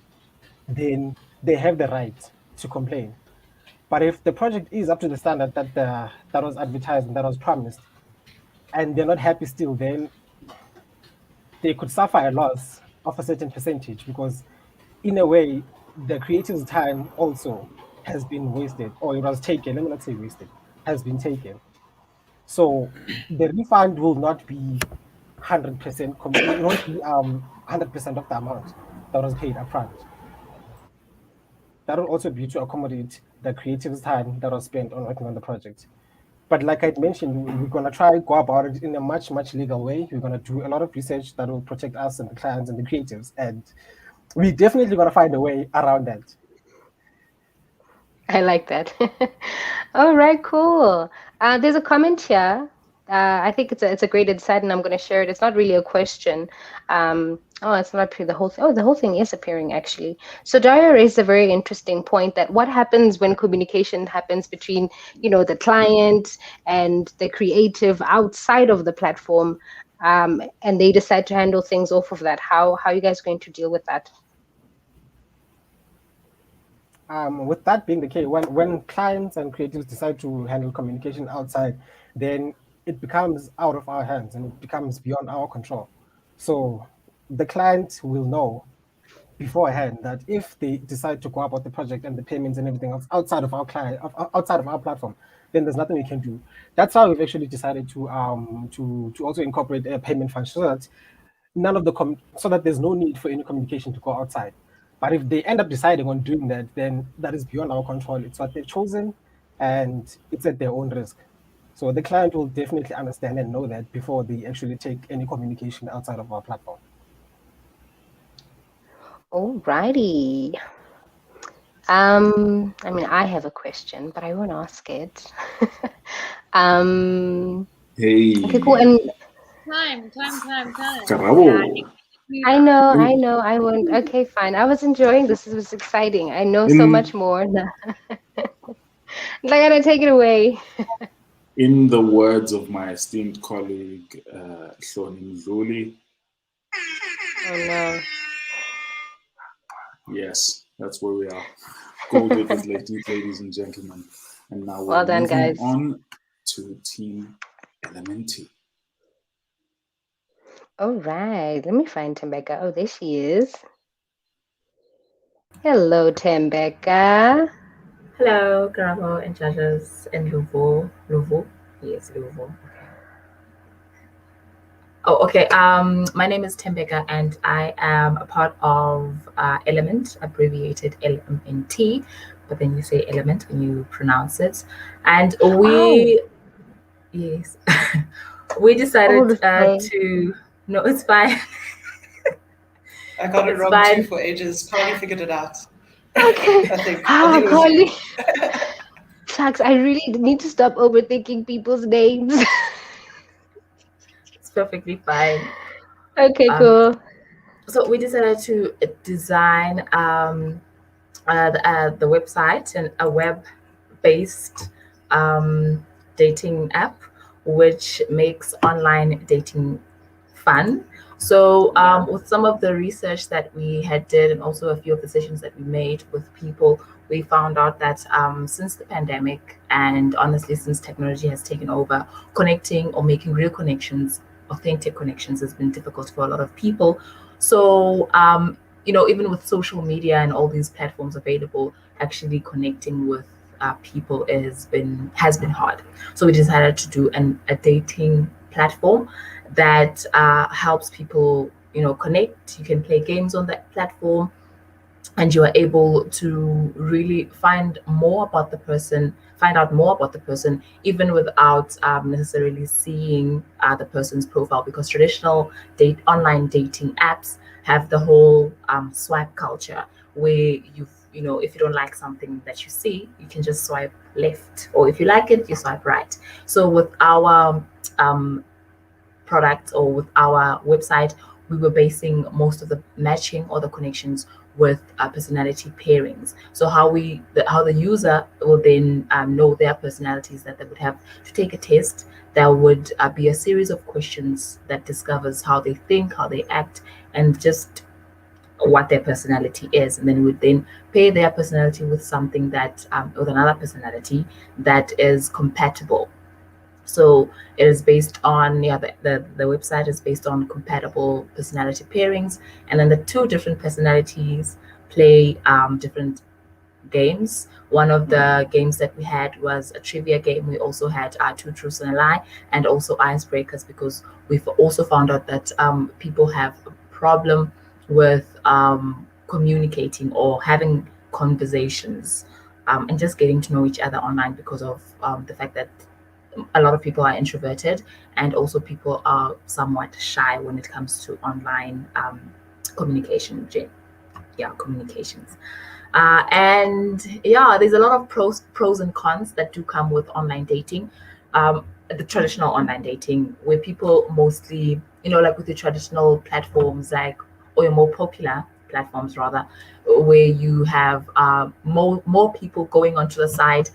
then they have the right to complain. But if the project is up to the standard that was advertised and that was promised, and they're not happy still, then they could suffer a loss of a certain percentage, because in a way the creative's time also has been wasted, or it was taken. Let me not say wasted, has been taken. So the refund will not be 100%. It won't be 100% of the amount that was paid upfront. That will also be to accommodate the creative's time that was spent on working on the project. But like I mentioned, we're gonna try go about it in a much legal way. We're gonna do a lot of research that will protect us and the clients and the creatives, and we definitely gonna find a way around that. I like that. All right, cool. There's a comment here. I think it's a great insight, and I'm going to share it. It's not really a question. It's not the whole thing. Oh, the whole thing is appearing actually. So Daria raised a very interesting point that what happens when communication happens between, the client and the creative outside of the platform, and they decide to handle things off of that. How are you guys going to deal with that? With that being the case, when clients and creatives decide to handle communication outside, then it becomes out of our hands and it becomes beyond our control. So the client will know beforehand that if they decide to go about the project and the payments and everything else outside of our outside of our platform, then there's nothing we can do. That's how we've actually decided to also incorporate a payment function, so that so that there's no need for any communication to go outside. But if they end up deciding on doing that, then that is beyond our control. It's what they've chosen, and it's at their own risk. So the client will definitely understand and know that before they actually take any communication outside of our platform. Alrighty. I have a question, but I won't ask it. Hey. Okay, cool. And Time. Karabo. I know. I won't. Okay, fine. I was enjoying this. This was exciting. I know so much more. I gotta take it away. In the words of my esteemed colleague, Shoni Mzuli. Oh no. Yes, that's where we are. Gold diggers, ladies and gentlemen. And now we're Well done, moving guys. on to Team LMNT. All right. Let me find Tembeka. Oh, there she is. Hello, Tembeka. Hello, Karabo and judges in Louvo. Yes, Louvo. Okay. Oh, okay. My name is Tembeka, and I am a part of LMNT, abbreviated LMNT, but then you say element when you pronounce it. And yes, we decided to. No, it's fine. I got it It's wrong fine. too for ages. Carly figured it out. Okay. I think Oh, it was Carly. you. Shucks, I really need to stop overthinking people's names. It's perfectly fine. Okay, cool. So we decided to design the website and a web-based dating app, which makes online dating fun. So with some of the research that we had did, and also a few of the sessions that we made with people, we found out that since the pandemic, and honestly since technology has taken over, connecting or making real connections, authentic connections, has been difficult for a lot of people. So even with social media and all these platforms available, actually connecting with people has been hard. So we decided to do a dating platform that helps people connect. You can play games on that platform, and you are able to really find out more about the person, even without necessarily seeing the person's profile, because traditional online dating apps have the whole swipe culture, where if you don't like something that you see, you can just swipe left, or if you like it, you swipe right. So with our product, or with our website, we were basing most of the matching or the connections with personality pairings. So how the user will then know their personalities, that they would have to take a test. There would be a series of questions that discovers how they think, how they act, and just what their personality is, and then would then pair their personality with something that with another personality that is compatible. So it is based on the website is based on compatible personality pairings, and then the two different personalities play different games. One of the games that we had was a trivia game. We also had two truths and a lie, and also icebreakers, because we've also found out that people have a problem with communicating or having conversations, and just getting to know each other online, because of the fact that a lot of people are introverted, and also people are somewhat shy when it comes to online communication. Communications. And yeah, there's a lot of pros and cons that do come with online dating. The traditional online dating, where people mostly, like with the traditional platforms, like, or your more popular platforms rather, where you have more people going onto the site,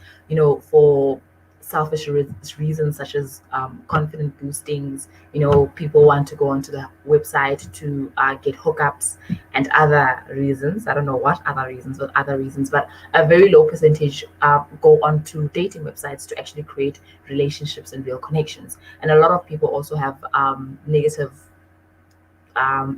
for selfish reasons, such as confidence boostings. People want to go onto the website to get hookups and other reasons. I don't know what other reasons, but a very low percentage go onto dating websites to actually create relationships and real connections. And a lot of people also have negative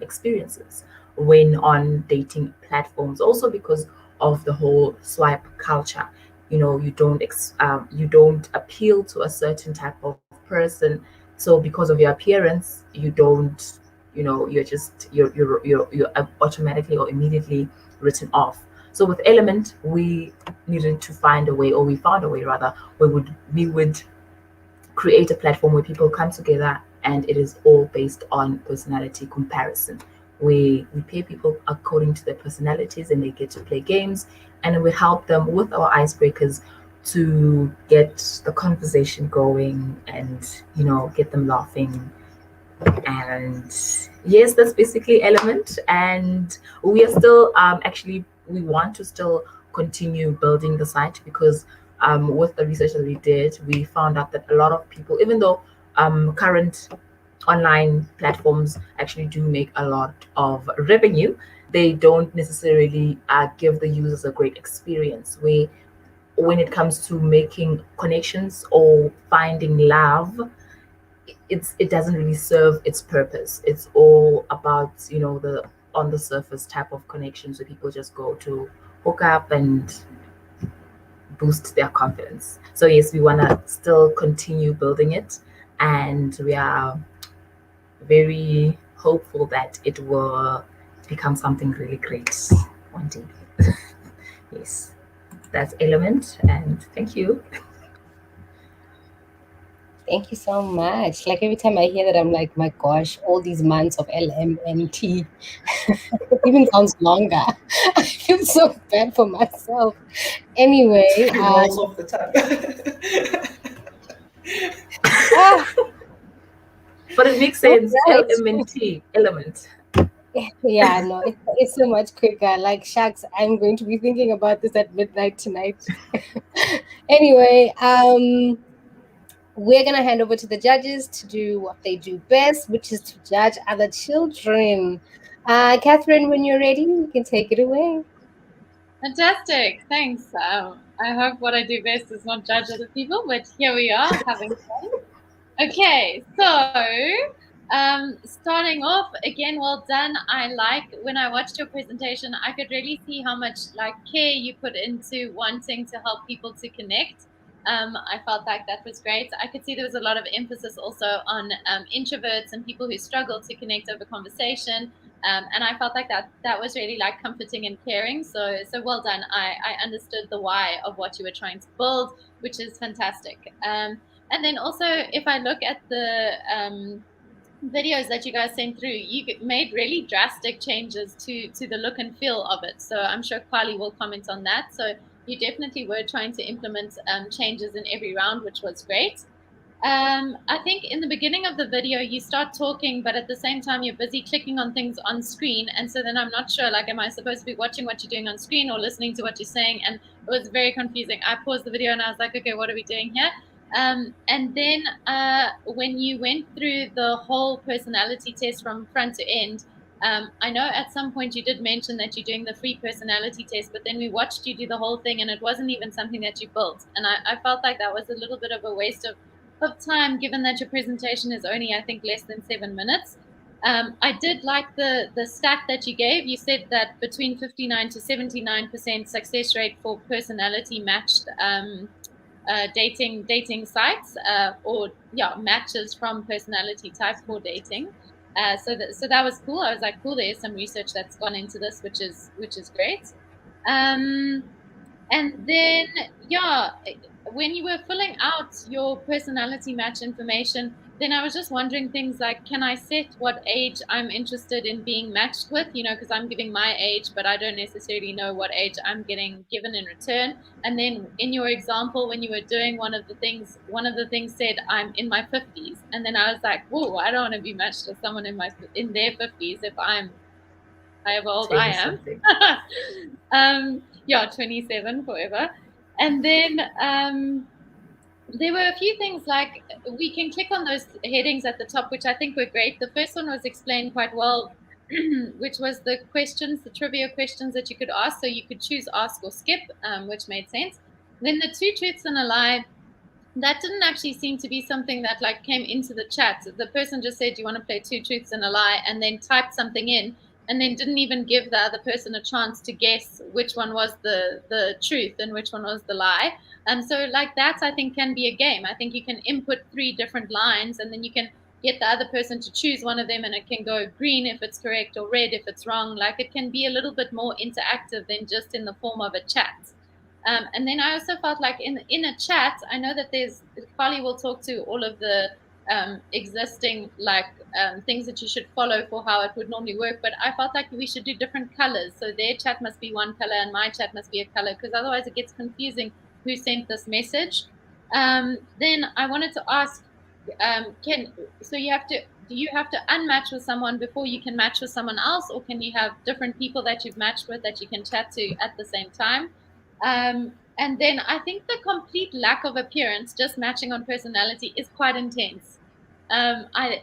experiences when on dating platforms, also because of the whole swipe culture. You don't appeal to a certain type of person, so because of your appearance, you don't, you're automatically or immediately written off. So with Element, we needed to find a way, or we found a way rather, where we would create a platform where people come together, and it is all based on personality comparison. We pay people according to their personalities, and they get to play games, and we help them with our icebreakers to get the conversation going, and get them laughing. And yes, that's basically Element. And we are still actually, we want to still continue building the site, because with the research that we did, we found out that a lot of people, even though current online platforms actually do make a lot of revenue, they don't necessarily give the users a great experience. When it comes to making connections or finding love, it doesn't really serve its purpose. It's all about the on the surface type of connections, where people just go to hook up and boost their confidence. So yes, we want to still continue building it, and we are very hopeful that it will become something really great one day. Yes, that's Element, and thank you. Thank you so much. Like every time I hear that, I'm like, my gosh, all these months of LMNT. It even sounds longer. I feel so bad for myself. Anyway, It rolls off the tongue. ah, But it makes all sense. right. LMNT, Element. Yeah, no, it's so much quicker. Like, shucks, I'm going to be thinking about this at midnight tonight. Anyway, we're gonna hand over to the judges to do what they do best, which is to judge other children. Catherine, when you're ready, you can take it away. Fantastic. Thanks. I hope what I do best is not judge other people, but here we are having fun. Okay, so starting off again, well done. I like when I watched your presentation, I could really see how much care you put into wanting to help people to connect. I felt like that was great. I could see there was a lot of emphasis also on introverts and people who struggle to connect over conversation. And I felt like that was really comforting and caring. So well done. I understood the why of what you were trying to build, which is fantastic. And then also, if I look at the videos that you guys sent through, you made really drastic changes to the look and feel of it. So I'm sure Kwali will comment on that. So you definitely were trying to implement changes in every round, which was great. I think in the beginning of the video, you start talking, but at the same time, you're busy clicking on things on screen. And so then I'm not sure, like, am I supposed to be watching what you're doing on screen or listening to what you're saying? And it was very confusing. I paused the video and I was like, okay, what are we doing here? And then when you went through the whole personality test from front to end, I know at some point you did mention that you're doing the free personality test, but then we watched you do the whole thing and it wasn't even something that you built. And I felt like that was a little bit of a waste of time, given that your presentation is only, I think, less than 7 minutes. I did like the stat that you gave. You said that between 59 to 79% success rate for personality matched dating sites, or matches from personality type for dating. So that was cool. I was like, cool. There's some research that's gone into this, which is great. And then, when you were filling out your personality match information, then I was just wondering things like, can I set what age I'm interested in being matched with? Because I'm giving my age, but I don't necessarily know what age I'm getting given in return. And then in your example, when you were doing one of the things said, I'm in my 50s. And then I was like, whoa, I don't want to be matched with someone in their 50s if I'm however old I am. 27 forever. And then there were a few things like we can click on those headings at the top, which I think were great. The first one was explained quite well, which was the trivia questions that you could ask. So you could choose ask or skip, which made sense. Then the 2 truths and a lie, that didn't actually seem to be something that like came into the chat. The person just said, do you want to play 2 truths and a lie? And then typed something in, and then didn't even give the other person a chance to guess which one was the truth and which one was the lie. So like that, I think, can be a game. I think you can input 3 different lines, and then you can get the other person to choose one of them, and it can go green if it's correct or red if it's wrong. Like, it can be a little bit more interactive than just in the form of a chat. And then I also felt like in a chat, I know that Carly will talk to all of the existing things that you should follow for how it would normally work, but I felt like we should do different colors. So their chat must be one color and my chat must be a color, because otherwise it gets confusing who sent this message. Then I wanted to ask, do you have to unmatch with someone before you can match with someone else, or can you have different people that you've matched with that you can chat to at the same time? And then I think the complete lack of appearance, just matching on personality, is quite intense. I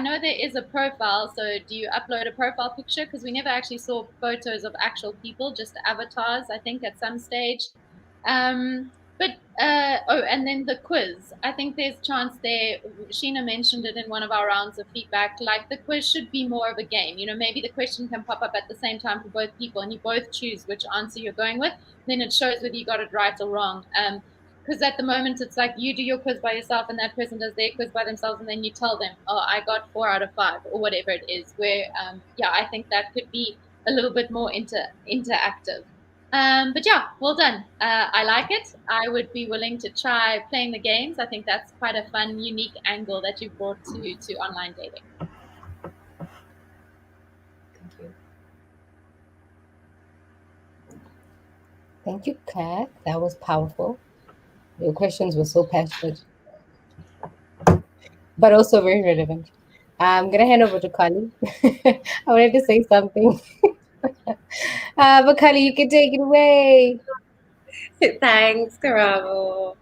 know there is a profile, so do you upload a profile picture? Because we never actually saw photos of actual people, just avatars, I think, at some stage. And then the quiz. I think there's chance there. Sheena mentioned it in one of our rounds of feedback. Like, the quiz should be more of a game. Maybe the question can pop up at the same time for both people, and you both choose which answer you're going with. Then it shows whether you got it right or wrong. Because at the moment it's like you do your quiz by yourself and that person does their quiz by themselves, and then you tell them, oh, I got 4 out of 5 or whatever it is. Where I think that could be a little bit more interactive. But yeah, well done. I like it. I would be willing to try playing the games. I think that's quite a fun, unique angle that you brought to online dating. Thank you. Thank you, Kat. That was powerful. Your questions were so passionate, but also very relevant. I'm going to hand over to Kali. I wanted to say something. But Kali, you can take it away. Thanks, Karabo.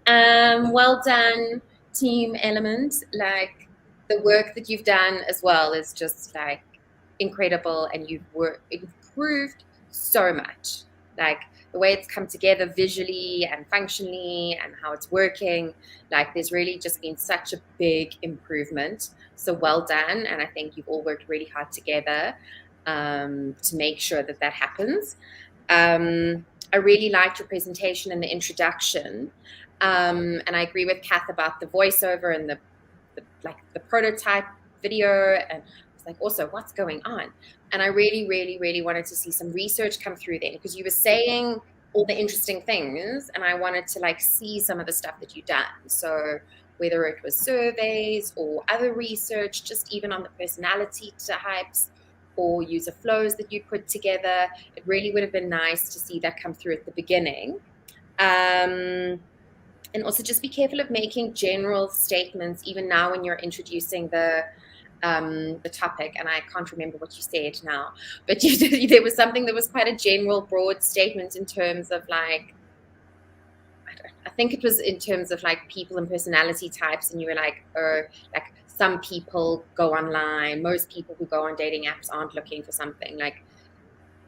Well done, Team Element. Like, the work that you've done as well is just like incredible, and you've improved so much. Like, the way it's come together visually and functionally and how it's working, like, there's really just been such a big improvement. So well done. And I think you've all worked really hard together to make sure that happens. I really liked your presentation and the introduction. And I agree with Kath about the voiceover and the prototype video. And it's like, also, what's going on? And I really, really, really wanted to see some research come through then, because you were saying all the interesting things, and I wanted to see some of the stuff that you've done. So whether it was surveys or other research, just even on the personality types or user flows that you put together, it really would have been nice to see that come through at the beginning. And also just be careful of making general statements, even now when you're introducing the topic. And I can't remember what you said now, but there was something that was quite a general, broad statement in terms of like, I think it was in terms of like people and personality types, and you were like, like some people go online, most people who go on dating apps aren't looking for something. Like,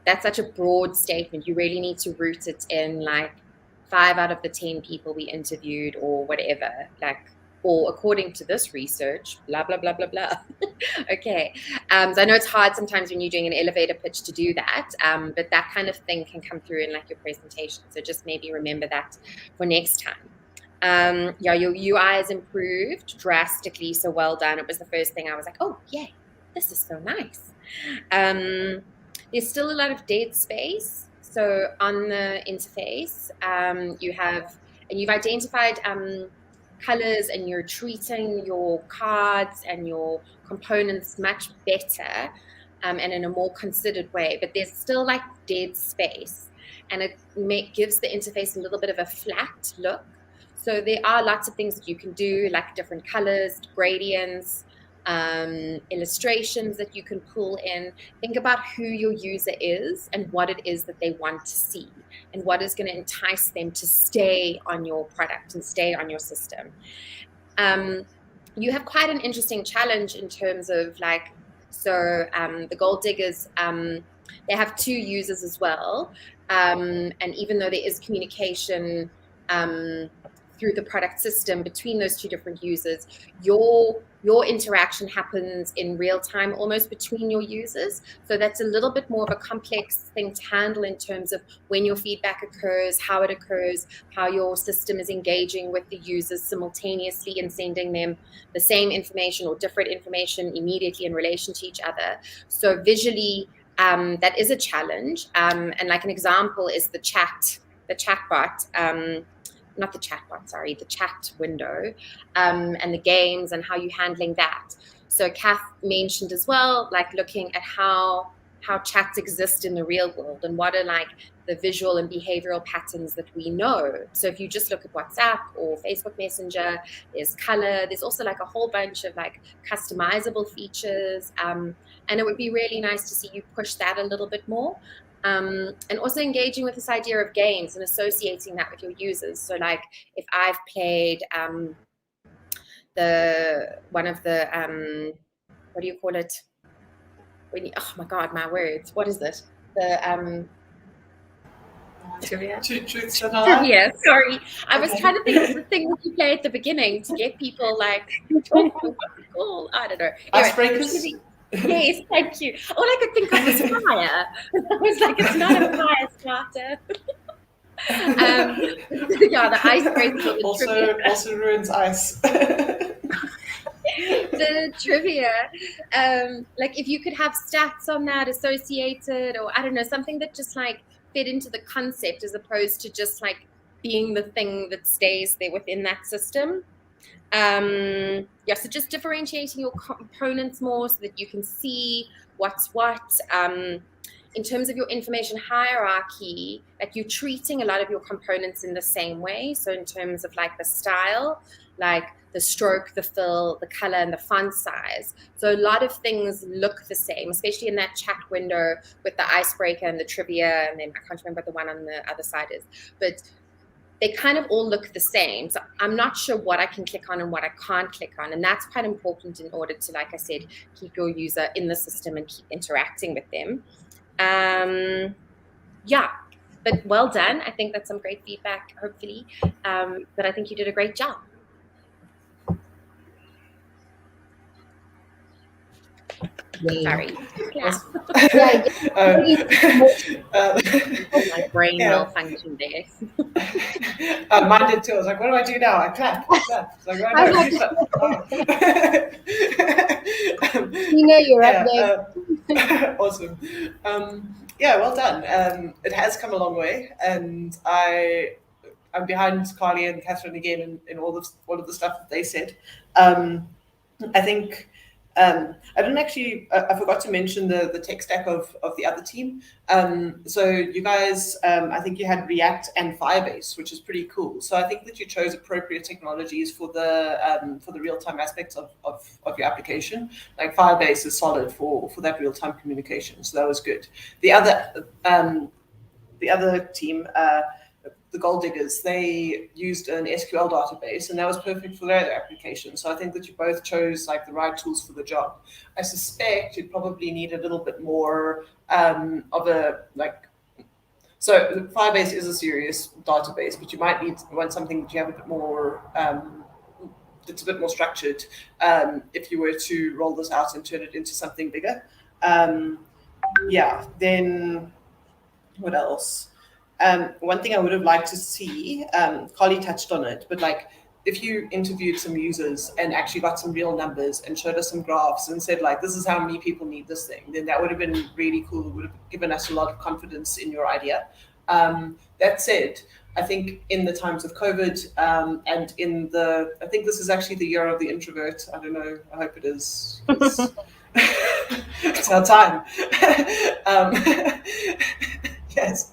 that's such a broad statement. You really need to root it in like 5 out of the 10 people we interviewed or whatever, like, or according to this research, blah, blah, blah, blah, blah. Okay. So I know it's hard sometimes when you're doing an elevator pitch to do that, but that kind of thing can come through in like your presentation. So just maybe remember that for next time. Yeah, your UI has improved drastically. So well done. It was the first thing I was like, oh, yay, this is so nice. There's still a lot of dead space. So on the interface, you've identified colors, and you're treating your cards and your components much better and in a more considered way. But there's still like dead space, and it gives the interface a little bit of a flat look. So there are lots of things that you can do, like different colors, gradients, illustrations that you can pull in. Think about who your user is and what it is that they want to see, and what is going to entice them to stay on your product and stay on your system. You have quite an interesting challenge in terms of like, so the Gold Diggers, they have 2 users as well, and even though there is communication through the product system between those 2 different users, your interaction happens in real time, almost between your users. So that's a little bit more of a complex thing to handle in terms of when your feedback occurs, how it occurs, how your system is engaging with the users simultaneously and sending them the same information or different information immediately in relation to each other. So visually, that is a challenge. And like an example is the chatbot. Not the chatbot, sorry, the chat window, and the games and how you're handling that. So Kath mentioned as well, like looking at how chats exist in the real world and what are like the visual and behavioral patterns that we know. So if you just look at WhatsApp or Facebook Messenger, there's color, there's also like a whole bunch of like customizable features. And it would be really nice to see you push that a little bit more. And also engaging with this idea of games and associating that with your users. So like if I've played one of the what do you call it? Oh my God, my words. What is it? The Trivia. Trivia. Sorry, I was trying to think of the thing that you play at the beginning to get people like, oh, what's it called? I don't know. Icebreakers. Yes, thank you. All I could think of was fire. I was like, it's not a fire starter. Yeah, the icebreaker. Also ruins ice. The trivia, like if you could have stats on that associated, or I don't know, something that just like fit into the concept as opposed to just like being the thing that stays there within that system. Yeah, so just differentiating your components more so that you can see what's what. In terms of your information hierarchy, like you're treating a lot of your components in the same way. So in terms of like the style, like the stroke, the fill, the color, and the font size. So a lot of things look the same, especially in that chat window with the icebreaker and the trivia, and then I can't remember what the one on the other side is, but they kind of all look the same. So I'm not sure what I can click on and what I can't click on. And that's quite important in order to, like I said, keep your user in the system and keep interacting with them. Yeah, but well done. I think that's some great feedback, hopefully. But I think you did a great job. Sorry. Yeah. My brain malfunctioned there. Mine did too. I was like, what do I do now? I clap. It's like, you're up there. Awesome. Yeah, well done. It has come a long way, and I'm behind Carly and Catherine again in all of the stuff that they said. I think I didn't actually, I forgot to mention the tech stack of the other team. So you guys, I think you had React and Firebase, which is pretty cool. So I think that you chose appropriate technologies for the real-time aspects of your application. Like Firebase is solid for that real-time communication. So that was good. The other team, the Gold Diggers, they used an SQL database, and that was perfect for their application. So I think that you both chose like the right tools for the job. I suspect you'd probably need a little bit more of a like. So Firebase is a serious database, but you might want something that you have a bit more. That's a bit more structured if you were to roll this out and turn it into something bigger. Yeah. Then what else? One thing I would have liked to see, Carly touched on it, but like if you interviewed some users and actually got some real numbers and showed us some graphs and said like, this is how many people need this thing, then that would have been really cool. It would have given us a lot of confidence in your idea. That said, I think in the times of COVID and I think this is actually the year of the introvert. I don't know. I hope it is. It's our time. Yes.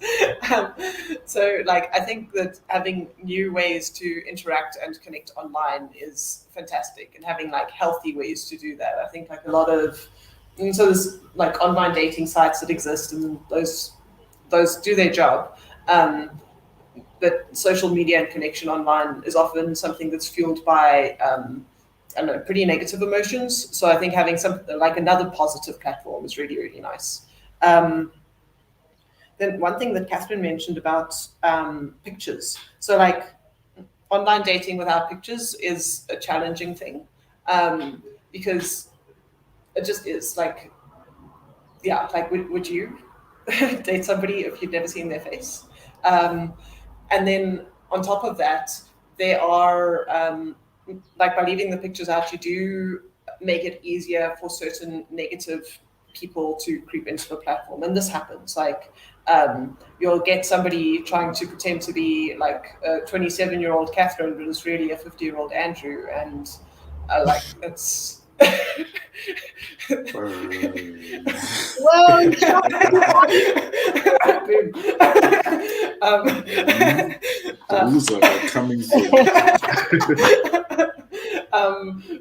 So like I think that having new ways to interact and connect online is fantastic, and having like healthy ways to do that. I think like a lot of so there's like online dating sites that exist, and those do their job. But social media and connection online is often something that's fueled by I don't know, pretty negative emotions. So I think having something like another positive platform is really, really nice. Then one thing that Catherine mentioned about pictures. So like online dating without pictures is a challenging thing because it just is like, yeah, like would you date somebody if you'd never seen their face? And then on top of that, there are like by leaving the pictures out, you do make it easier for certain negative people to creep into the platform, and this happens. Like you'll get somebody trying to pretend to be like a 27-year-old Catherine, but it's really a 50-year-old Andrew, and like it's. Well, Those are coming through.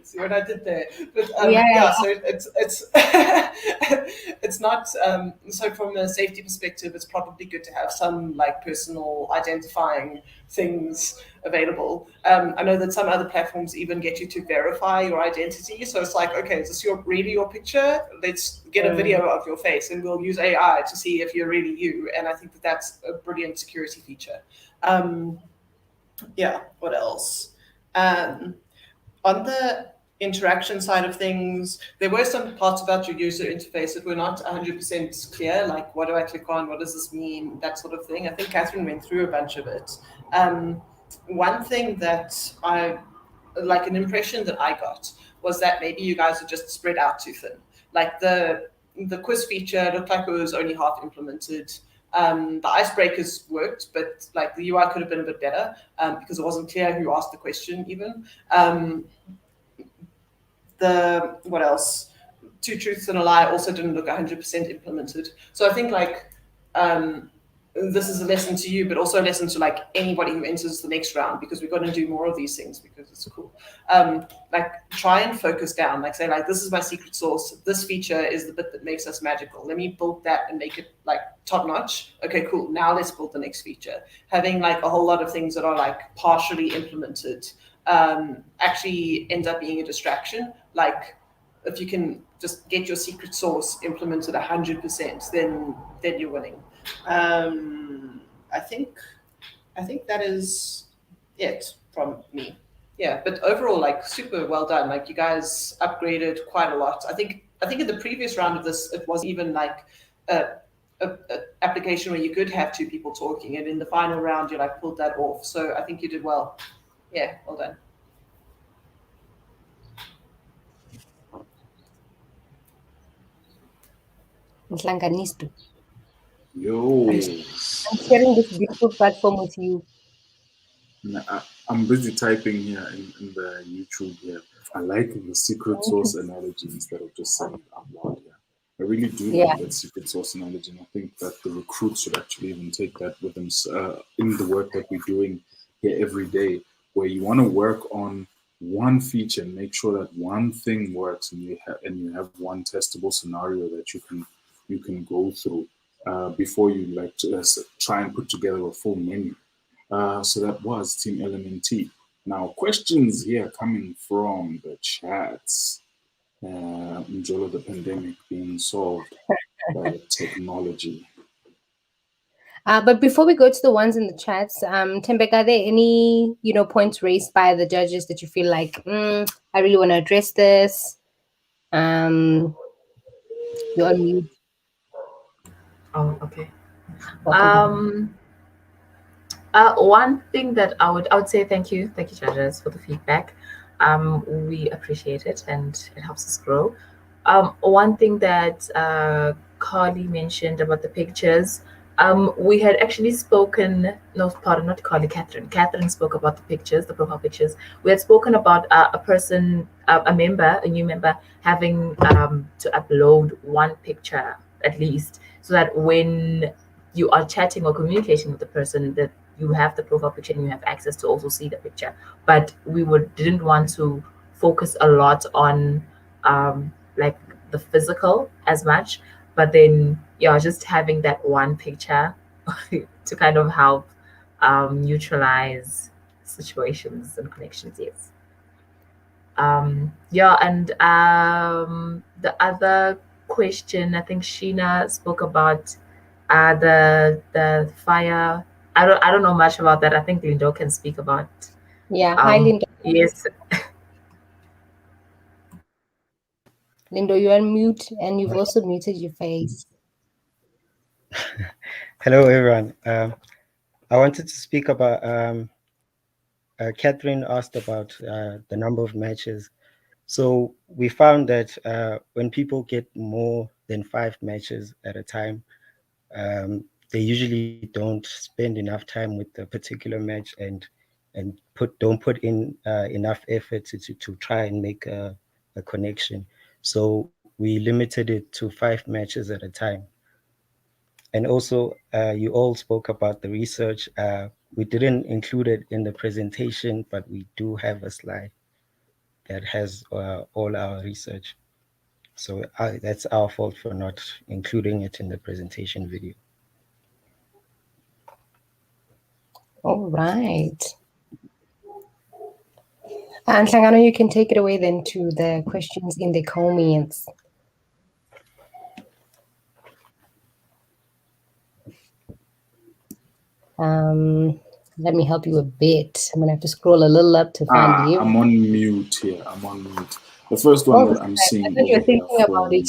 See what I did there, but Yeah. so it's it's not so from a safety perspective, it's probably good to have some like personal identifying things available. I know that some other platforms even get you to verify your identity, so it's like, okay, is this really your picture? Let's get a video of your face and we'll use AI to see if you're really you. And I think that that's a brilliant security feature. Yeah, what else? On the interaction side of things, there were some parts about your user interface that were not 100% clear, like what do I click on, what does this mean, that sort of thing. I think Catherine went through a bunch of it. One thing that like an impression that I got was that maybe you guys are just spread out too thin. Like the quiz feature looked like it was only half implemented. The icebreakers worked, but like the UI could have been a bit better because it wasn't clear who asked the question even. What else? Two truths and a lie also didn't look 100% implemented. So I think like this is a lesson to you, but also a lesson to like anybody who enters the next round, because we're going to do more of these things because it's cool. Like try and focus down, like say like, this is my secret sauce. This feature is the bit that makes us magical. Let me build that and make it like top notch. Okay, cool. Now let's build the next feature. Having like a whole lot of things that are like partially implemented actually end up being a distraction. Like if you can just get your secret sauce implemented 100%, then you're winning. I think that is it from me. Yeah, but overall, like super well done. Like you guys upgraded quite a lot. I think in the previous round of this, it was even like a application where you could have two people talking, and in the final round, you like pulled that off. So I think you did well. Yeah, well done. Yo. I'm sharing this beautiful platform with you. I'm busy typing here in the YouTube here. I like the secret source analogy instead of just saying it out loud here. I really do like that secret source analogy, and I think that the recruits should actually even take that with them in the work that we're doing here every day, where you want to work on one feature and make sure that one thing works, and you have one testable scenario that you can go through before you try and put together a full menu. So that was Team LMNT. Now, questions here coming from the chats. Enjoy the pandemic being solved by technology. But before we go to the ones in the chats, Tembek, are there any points raised by the judges that you feel like I really want to address this? You're on mute. Oh, okay. One thing that I would say thank you judges for the feedback. We appreciate it and it helps us grow. One thing that Carly mentioned about the pictures, we had actually spoken, not Carly, Catherine. Catherine spoke about the pictures, the profile pictures. We had spoken about a person, a new member, having to upload one picture at least, so that when you are chatting or communicating with the person, that you have the profile picture and you have access to also see the picture. But we didn't want to focus a lot on like the physical as much, but then just having that one picture to kind of help neutralize situations and connections. Yes. And the other question, I think Sheena spoke about the fire. I don't know much about that. I think Lindo can speak about. Yeah, hi Lindo. Yes. Lindo, you're on mute and you've also muted your face. Hello everyone. I wanted to speak about Catherine asked about the number of matches. So we found that when people get more than 5 matches at a time, they usually don't spend enough time with the particular match and don't put in enough effort to try and make a connection. So we limited it to 5 matches at a time. And also, you all spoke about the research. We didn't include it in the presentation, but we do have a slide that has all our research. So that's our fault for not including it in the presentation video. All right. And Hlangano, you can take it away then to the questions in the comments. Let me help you a bit. I'm gonna have to scroll a little up to find you. I'm on mute here. I'm on mute. The first one that I'm seeing you're thinking about it.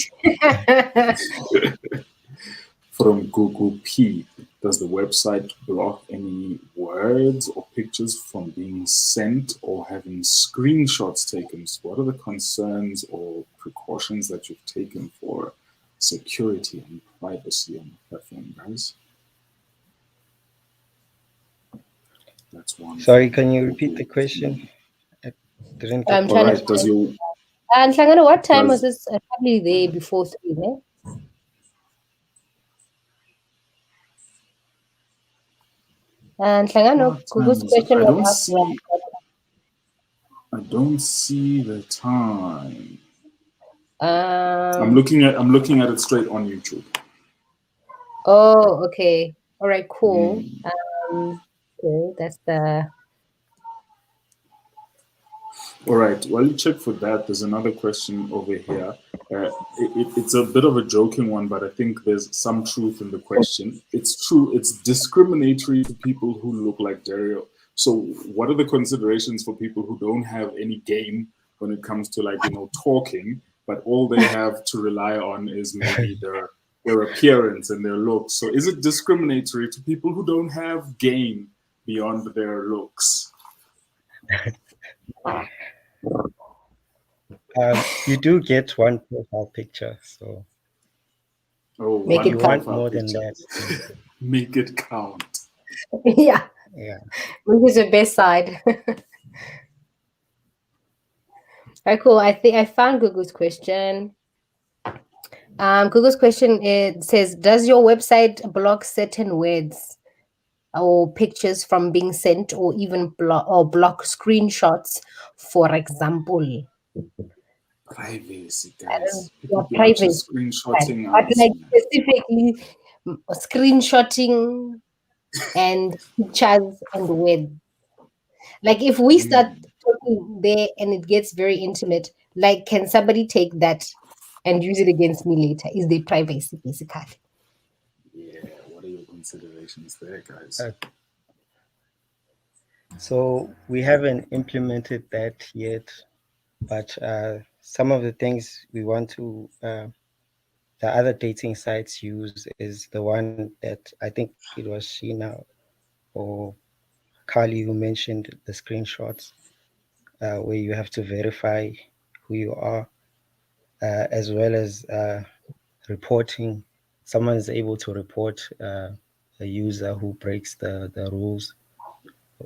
From Google P. Does the website block any words or pictures from being sent or having screenshots taken? So what are the concerns or precautions that you've taken for security and privacy on the platform, guys? That's one. Sorry, can you repeat the question? I didn't get all right. Does your and Hlangano, what time was this? Probably there before 3, ne? And Hlangano, Google's question was I don't see the time. I'm looking at it straight on YouTube. Oh, okay. All right, cool. Okay, that's the. All right. While you check for that, there's another question over here. It's a bit of a joking one, but I think there's some truth in the question. It's true. It's discriminatory to people who look like Dario. So what are the considerations for people who don't have any game when it comes to talking, but all they have to rely on is maybe their appearance and their looks? So is it discriminatory to people who don't have game beyond their looks? You do get one profile picture, so make it want more than that. Make it count. Yeah. Yeah. Which is your best side? Right, cool. I think I found Gugu's question. Gugu's question, it says, does your website block certain words or pictures from being sent, or even block screenshots, for example? Privacy, Yeah, guys. People be out here privacy. screenshotting But us, like man. specifically screenshotting and pictures and words. Like if we start talking there and it gets very intimate, like can somebody take that and use it against me later? Is there privacy, basically? Yeah, what are your considerations there, guys? So we haven't implemented that yet, but some of the things we want to, the other dating sites use is the one that I think it was Sheena or Carly who mentioned the screenshots, where you have to verify who you are, as well as reporting. Someone is able to report a user who breaks the rules,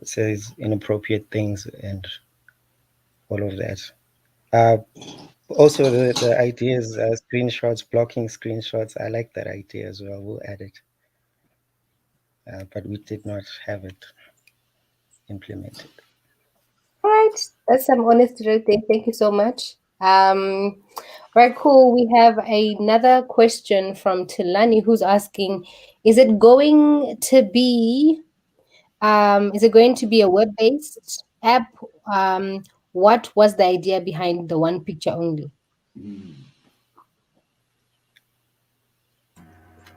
says inappropriate things, and all of that. Also, the ideas, screenshots, blocking screenshots, I like that idea as well. We'll add it. But we did not have it implemented. All right, that's some honesty right there. Thank you so much. Right, cool. We have another question from Tilani, who's asking, is it going to be a web-based app? What was the idea behind the one picture only?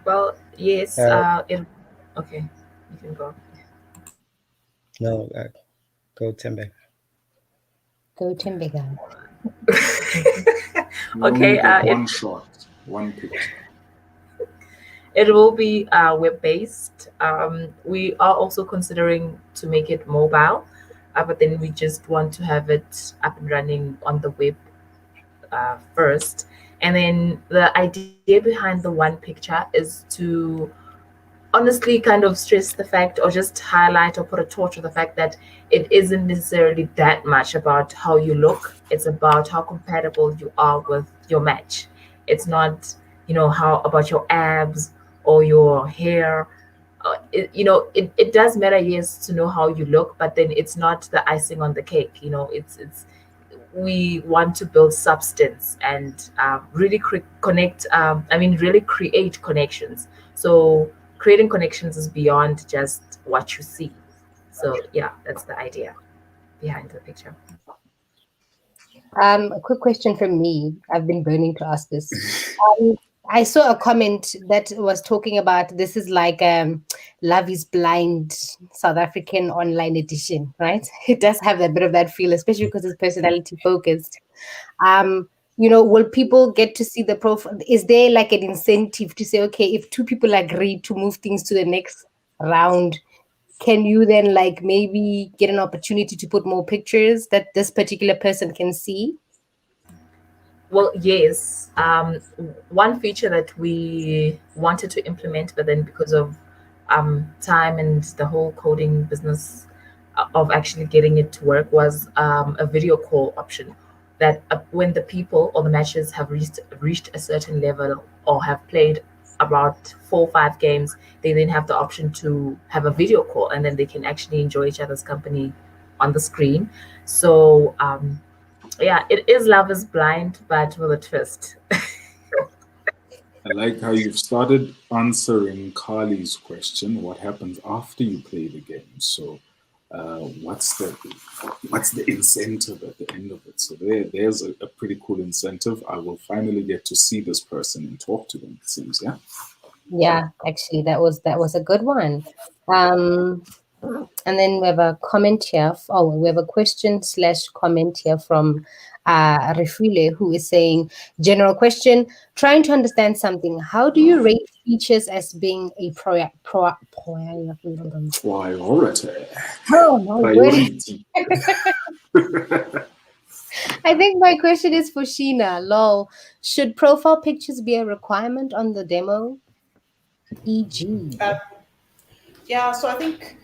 Well, yes. Okay, you can go. No, go Tembe. Go Tembega. Okay. One shot, one picture. It will be web-based. We are also considering to make it mobile, but then we just want to have it up and running on the web first. And then the idea behind the one picture is to honestly kind of stress the fact, or just highlight or put a torch on the fact that it isn't necessarily that much about how you look. It's about how compatible you are with your match. It's not, how about your abs or your hair. It does matter, yes, to know how you look, but then it's not the icing on the cake. It's we want to build substance and really really create connections. So creating connections is beyond just what you see. So yeah, that's the idea behind the picture. A quick question from me. I've been burning to ask this. I saw a comment that was talking about this is like Love is Blind South African online edition, right? It does have a bit of that feel, especially because it's personality focused. Will people get to see the profile? Is there like an incentive to say, okay, if two people agree to move things to the next round, can you then like maybe get an opportunity to put more pictures that this particular person can see? Well, yes. One feature that we wanted to implement, but then because of time and the whole coding business of actually getting it to work, was a video call option. That when the people or the matches have reached a certain level or have played about 4 or 5 games, they then have the option to have a video call, and then they can actually enjoy each other's company on the screen. So yeah, it is Love is Blind, but with a twist. I like how you've started answering Carly's question. What happens after you play the game? So, what's the incentive at the end of it? So there's a pretty cool incentive. I will finally get to see this person and talk to them. It seems, yeah. Yeah, actually, that was a good one. And then we have a comment here. We have a question/comment here from Refule, who is saying, general question, trying to understand something. How do you rate features as being a priority? Oh my Priority. I think my question is for Sheena. Lol. Should profile pictures be a requirement on the demo? E.g. Yeah, so I think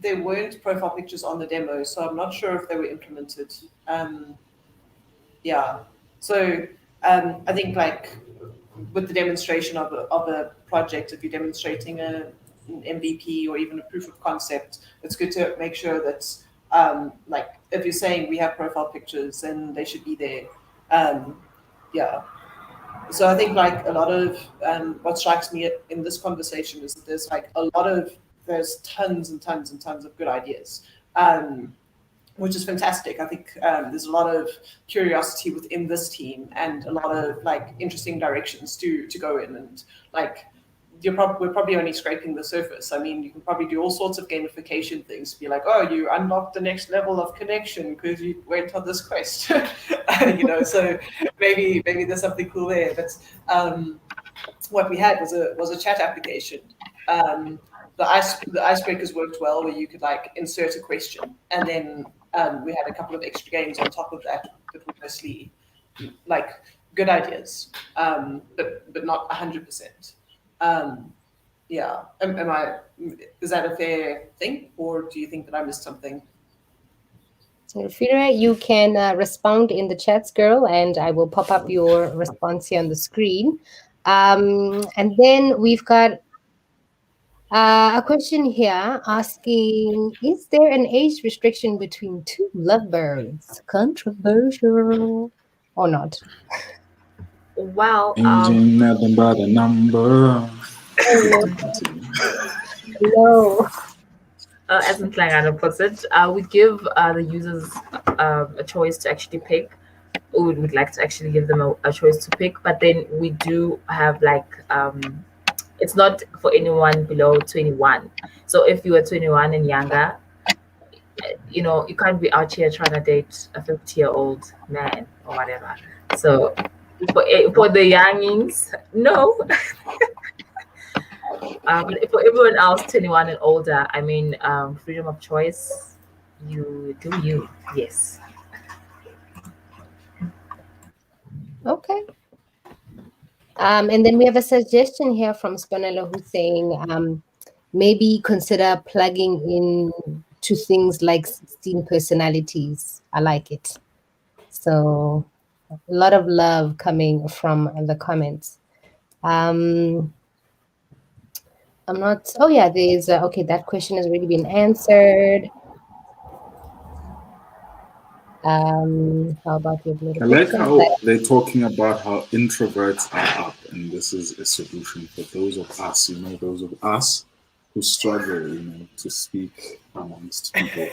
there weren't profile pictures on the demo, so I'm not sure if they were implemented. Yeah. So I think like with the demonstration of a project, if you're demonstrating an MVP or even a proof of concept, it's good to make sure that like if you're saying we have profile pictures, then they should be there. Yeah. So I think like a lot of what strikes me in this conversation is that there's tons and tons and tons of good ideas. Which is fantastic. I think there's a lot of curiosity within this team and a lot of like interesting directions to go in, and like we're probably only scraping the surface. I mean, you can probably do all sorts of gamification things to be like, oh, you unlocked the next level of connection because you went on this quest, so maybe there's something cool there. But what we had was a chat application. The icebreakers worked well, where you could like insert a question, and then we had a couple of extra games on top of that that were mostly like good ideas, but not 100%. Yeah, is that a fair thing, or do you think that I missed something? So, Fira, you can respond in the chats, girl, and I will pop up your response here on the screen. And then we've got a question here asking, is there an age restriction between two lovebirds? Controversial or not? Well, Changing nothing but a number. No. As Ntlangana puts it, we give the users a choice to actually pick. We would like to actually give them a choice to pick, but then we do have like it's not for anyone below 21. So if you are 21 and younger, you can't be out here trying to date a 50-year-old man or whatever. So for the youngins, no. But for everyone else, 21 and older, I mean, freedom of choice, you do you, yes. Okay. And then we have a suggestion here from Spanella who's saying maybe consider plugging in to things like 16 personalities. I like it. So a lot of love coming from the comments. I'm not, oh yeah, there's, okay, that question has already been answered. How about your I like how they're talking about how introverts are up, and this is a solution for those of us, those of us who struggle, to speak amongst people.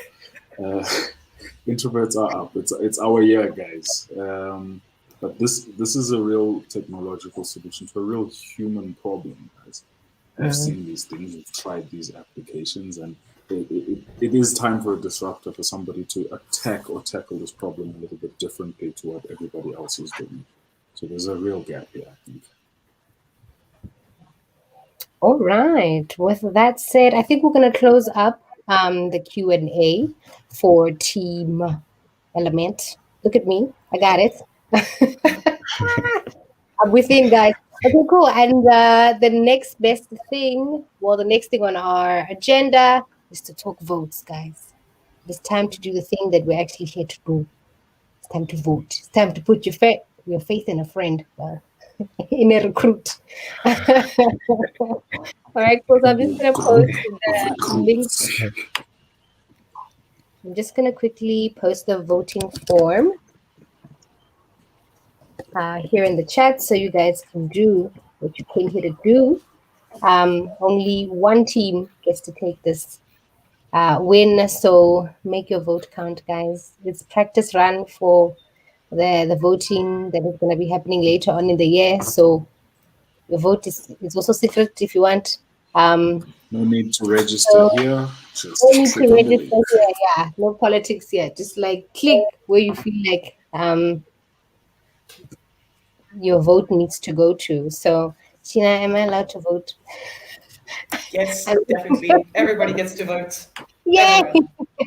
Introverts are up. It's our year, guys. But this is a real technological solution to a real human problem, guys. We've seen these things, we've tried these applications, and it is time for a disruptor, for somebody to attack or tackle this problem a little bit differently to what everybody else is doing. So there's a real gap here, I think. All right. With that said, I think we're going to close up the Q&A for Team LMNT. Look at me. I got it. I'm within, guys. Okay, cool. And the next thing on our agenda is to talk votes, guys. It's time to do the thing that we're actually here to do. It's time to vote. It's time to put your faith in a friend, in a recruit. All right, cool. So I'm just going to post the link. I'm just going to quickly post the voting form here in the chat so you guys can do what you came here to do. Only one team gets to take this win, so make your vote count, guys. It's practice run for the voting that is going to be happening later on in the year, so your vote is also secret if you want. No need to register here. Just no need to register here, yeah. No politics here. Just like click where you feel like your vote needs to go to. So, Sheena, am I allowed to vote? Yes, definitely. Everybody gets to vote. Yay!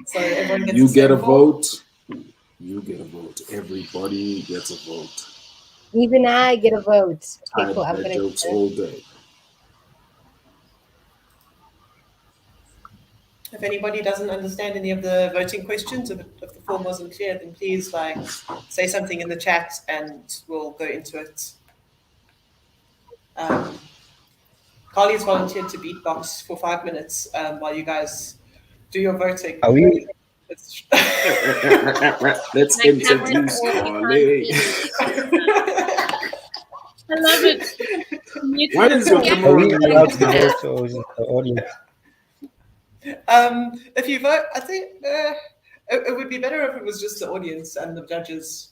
So everyone gets you get a vote. You get a vote. Everybody gets a vote. Even I get a vote. Okay, cool. I'm gonna jokes all day. If anybody doesn't understand any of the voting questions, if the form wasn't clear, then please say something in the chat and we'll go into it. Carly's volunteered to beatbox for 5 minutes while you guys do your voting. Are we? Let's introduce Carly. I love it. Why is your camera Are we on allowed mute to now? vote, or is it the audience? If you vote, I think it would be better if it was just the audience and the judges.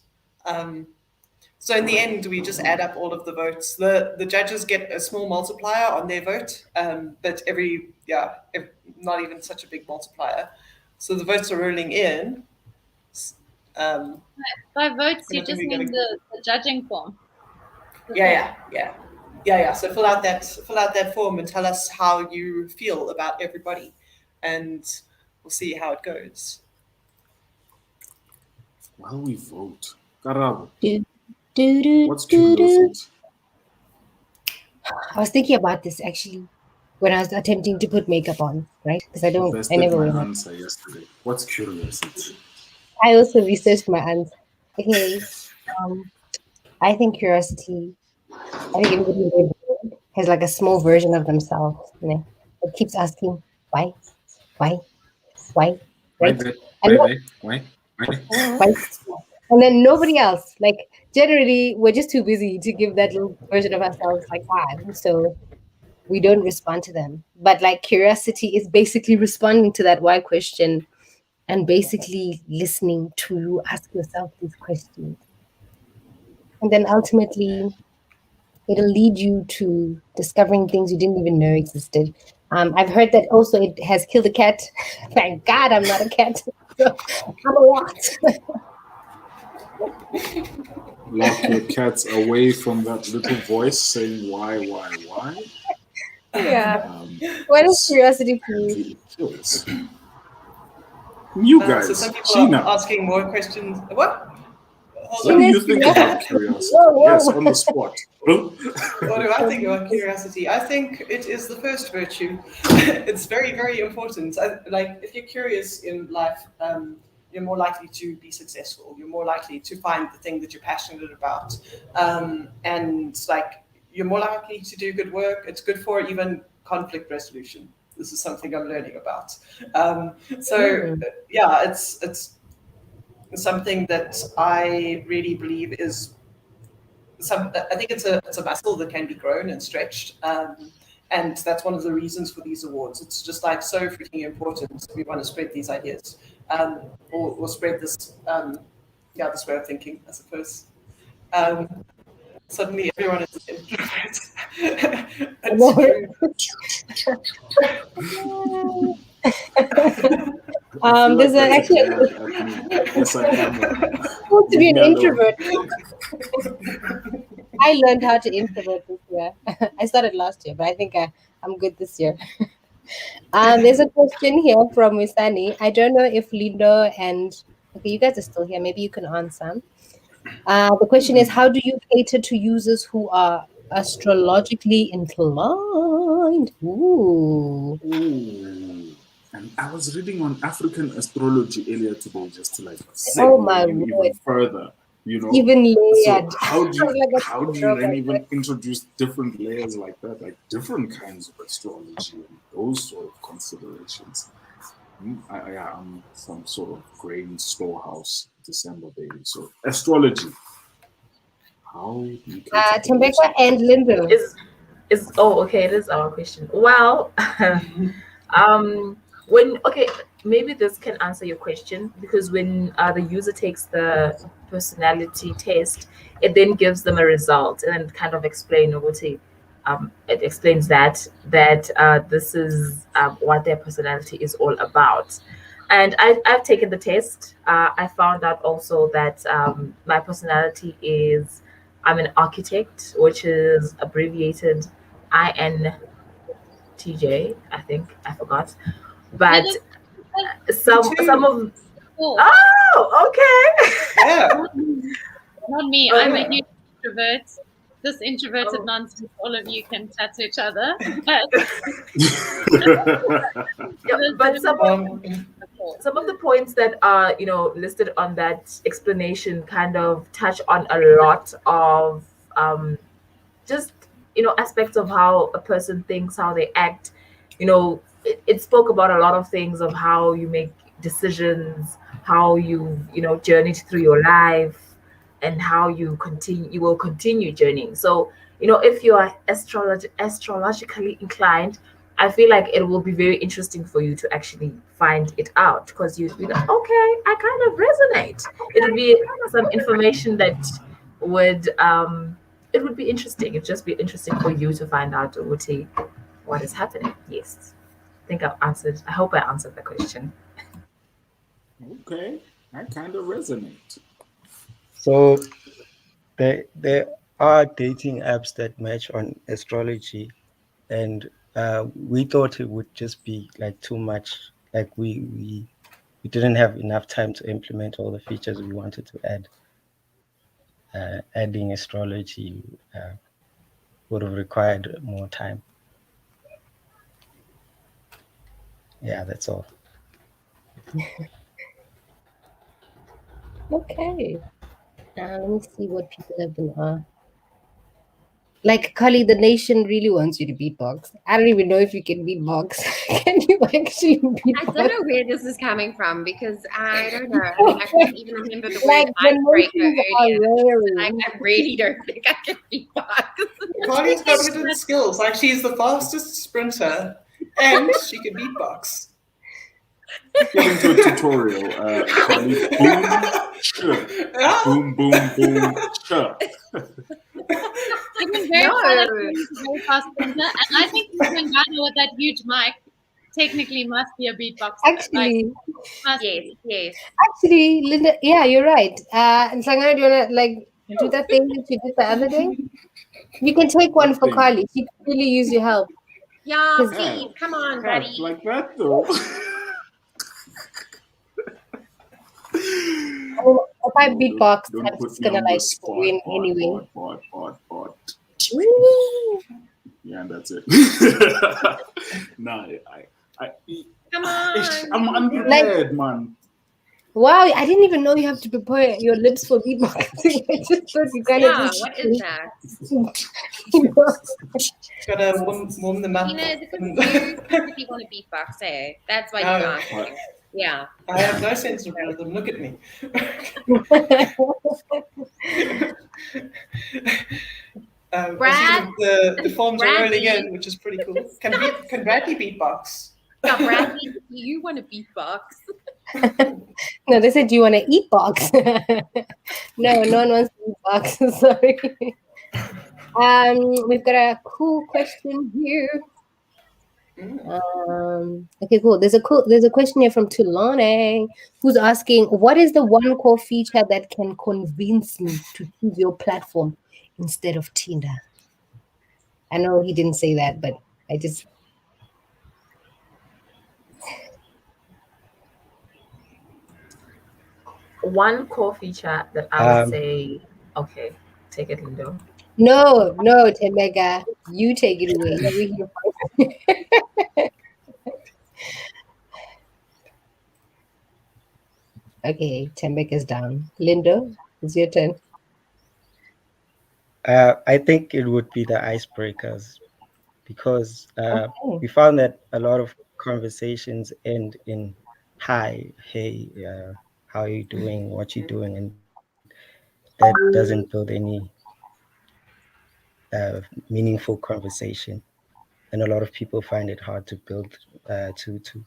So in the end, we just add up all of the votes. The judges get a small multiplier on their vote, but not even such a big multiplier. So the votes are rolling in. By votes, you just mean the judging form. Yeah. So fill out that form and tell us how you feel about everybody, and we'll see how it goes. While we vote, Karabo, Do, what's curiosity? I was thinking about this actually when I was attempting to put makeup on, right? Because I never my wear makeup. answer yesterday. What's curiosity? I also researched my answer. Okay, I think curiosity. I think everybody has like a small version of themselves, you know, that keeps asking why, right? Why? And then nobody else. Like generally, we're just too busy to give that little version of ourselves like why. So we don't respond to them. But like curiosity is basically responding to that why question and basically listening to you ask yourself these questions. And then ultimately, it'll lead you to discovering things you didn't even know existed. I've heard that also it has killed a cat. Thank God I'm not a cat. So I'm a lot. Lock your cats away from that little voice saying why? Yeah. What is curiosity for you? You guys, so some people Sheena, are asking more questions. What? What do you think about curiosity? Whoa. Yes, on the spot. What do I think about curiosity? I think it is the first virtue. It's very, very important. If you're curious in life, you're more likely to be successful. You're more likely to find the thing that you're passionate about, and you're more likely to do good work. It's good for even conflict resolution. This is something I'm learning about. It's something that I really believe is I think it's a muscle that can be grown and stretched, and that's one of the reasons for these awards. It's just so freaking important. We want to spread these ideas, or spread this this way of thinking, I suppose. Suddenly everyone is an introvert. There's actually yes, I am. to be an introvert. I learned how to introvert this year. I started last year, but I think I'm good this year. There's a question here from Wisani. I don't know if Lindo and you guys are still here. Maybe you can answer. The question is, how do you cater to users who are astrologically inclined? Ooh. And I was reading on African astrology earlier today, just to even further, Even layered. So how do you then even introduce different layers like that, like different kinds of astrology and those sort of considerations? I am some sort of grain storehouse December baby. So astrology. How do you Tembeka and Lindo. It is our question. Well, maybe this can answer your question, because when the user takes the personality test, it then gives them a result and kind of explains that this is what their personality is all about. And I've taken the test. I found out also that my personality is, I'm an architect, which is abbreviated INTJ, I think. I forgot. But some of... Oh, okay. Yeah. Not me. I'm a huge introvert. this introverted nonsense all of you can chat to each other. But some of the points that are listed on that explanation kind of touch on a lot of just aspects of how a person thinks, how they act. It spoke about a lot of things of how you make decisions, how you journeyed through your life, and how you will continue journeying. So if you are astrologically inclined, I feel like it will be very interesting for you to actually find it out, because you'd be like, okay, I kind of resonate. It would be some information that would it would be interesting. It'd just be interesting for you to find out, Uti, what is happening. Yes. I hope I answered the question. Okay, I kind of resonate. So there are dating apps that match on astrology, and we thought it would just be like too much. Like we didn't have enough time to implement all the features we wanted to add. Adding astrology would have required more time. Yeah, that's all. Okay. Let me see what people have been like, Kali, the nation really wants you to beatbox. I don't even know if you can beatbox. Can you actually beatbox? I don't know where this is coming from, because I don't know. I mean, I can't even remember the Like, word the icebreaker notions are earlier. rare. Like, I really don't think I can beatbox. Carly's got hidden skills. Like, she's the fastest sprinter and she can beatbox. Get into a tutorial. Carly, boom, sure. Boom, boom, boom, sure. I've been very proud of you, very fast sprinter, and I think even Ghana with that huge mic technically must be a beatboxer. Actually, yes. Actually, Linda, yeah, you're right. And Sangana, do you wanna like do that thing that you did the other day? You can take one for Carly. She can really use your help. Yeah, please, come on, buddy. Like that though. Oh, if I beatbox, Don't I'm put just me gonna on the like spot. win anyway. Yeah, that's it. Nah, Come on. I'm unprepared, man. Wow, I didn't even know you have to prepare your lips for beatboxing. I just thought you kind of just. What is that? Gotta warm them up. Tina, is it because you really want to beatbox, eh? That's why you're asking. Yeah. I have no sense of rhythm. Look at me. Brad, the forms are rolling in, which is pretty cool. Can Bradley beatbox? Yeah, Bradley, do you want to beatbox? No, they said, do you want to eat box? No, no one wants to eat box. Sorry. We've got a cool question here. Okay, cool. There's a question here from Tulane who's asking, what is the one core feature that can convince me to choose your platform instead of Tinder? I know he didn't say that, but I just. One core feature that I would say, okay, take it, Lindo. No, Temega, you take it away. You here Okay, Tembega's down. Lindo, it's your turn. I think it would be the icebreakers, because we found that a lot of conversations end in hi, hey, how are you doing, what you doing, and that doesn't build any meaningful conversation. And a lot of people find it hard to build to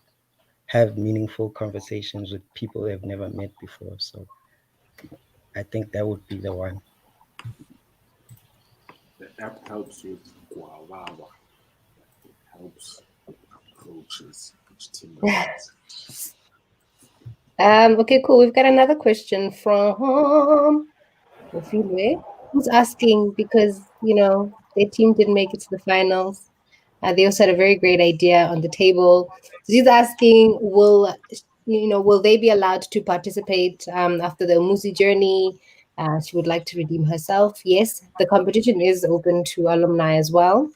have meaningful conversations with people they've never met before. So I think that would be the one. The app helps with Guawawa. It helps approaches which Tinder does. Okay, cool. We've got another question from Ofilwe, who's asking because, their team didn't make it to the finals. They also had a very great idea on the table. So she's asking, will they be allowed to participate after the Umuzi journey? She would like to redeem herself. Yes, the competition is open to alumni as well.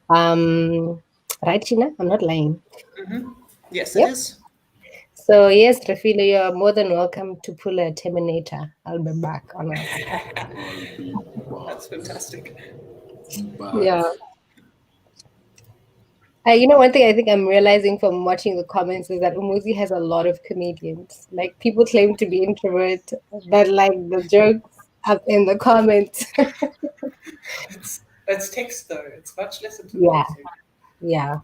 Right, Sheena? I'm not lying. Yes, Yep. it is. So yes, Rafila, you're more than welcome to pull a Terminator. I'll be back on us. That's fantastic. Yeah. You know, one thing I think I'm realizing from watching the comments is that Umuzi has a lot of comedians. Like, people claim to be introvert, but like the jokes up in the comments. It's text though. It's much less Yeah. intimidating. Yeah.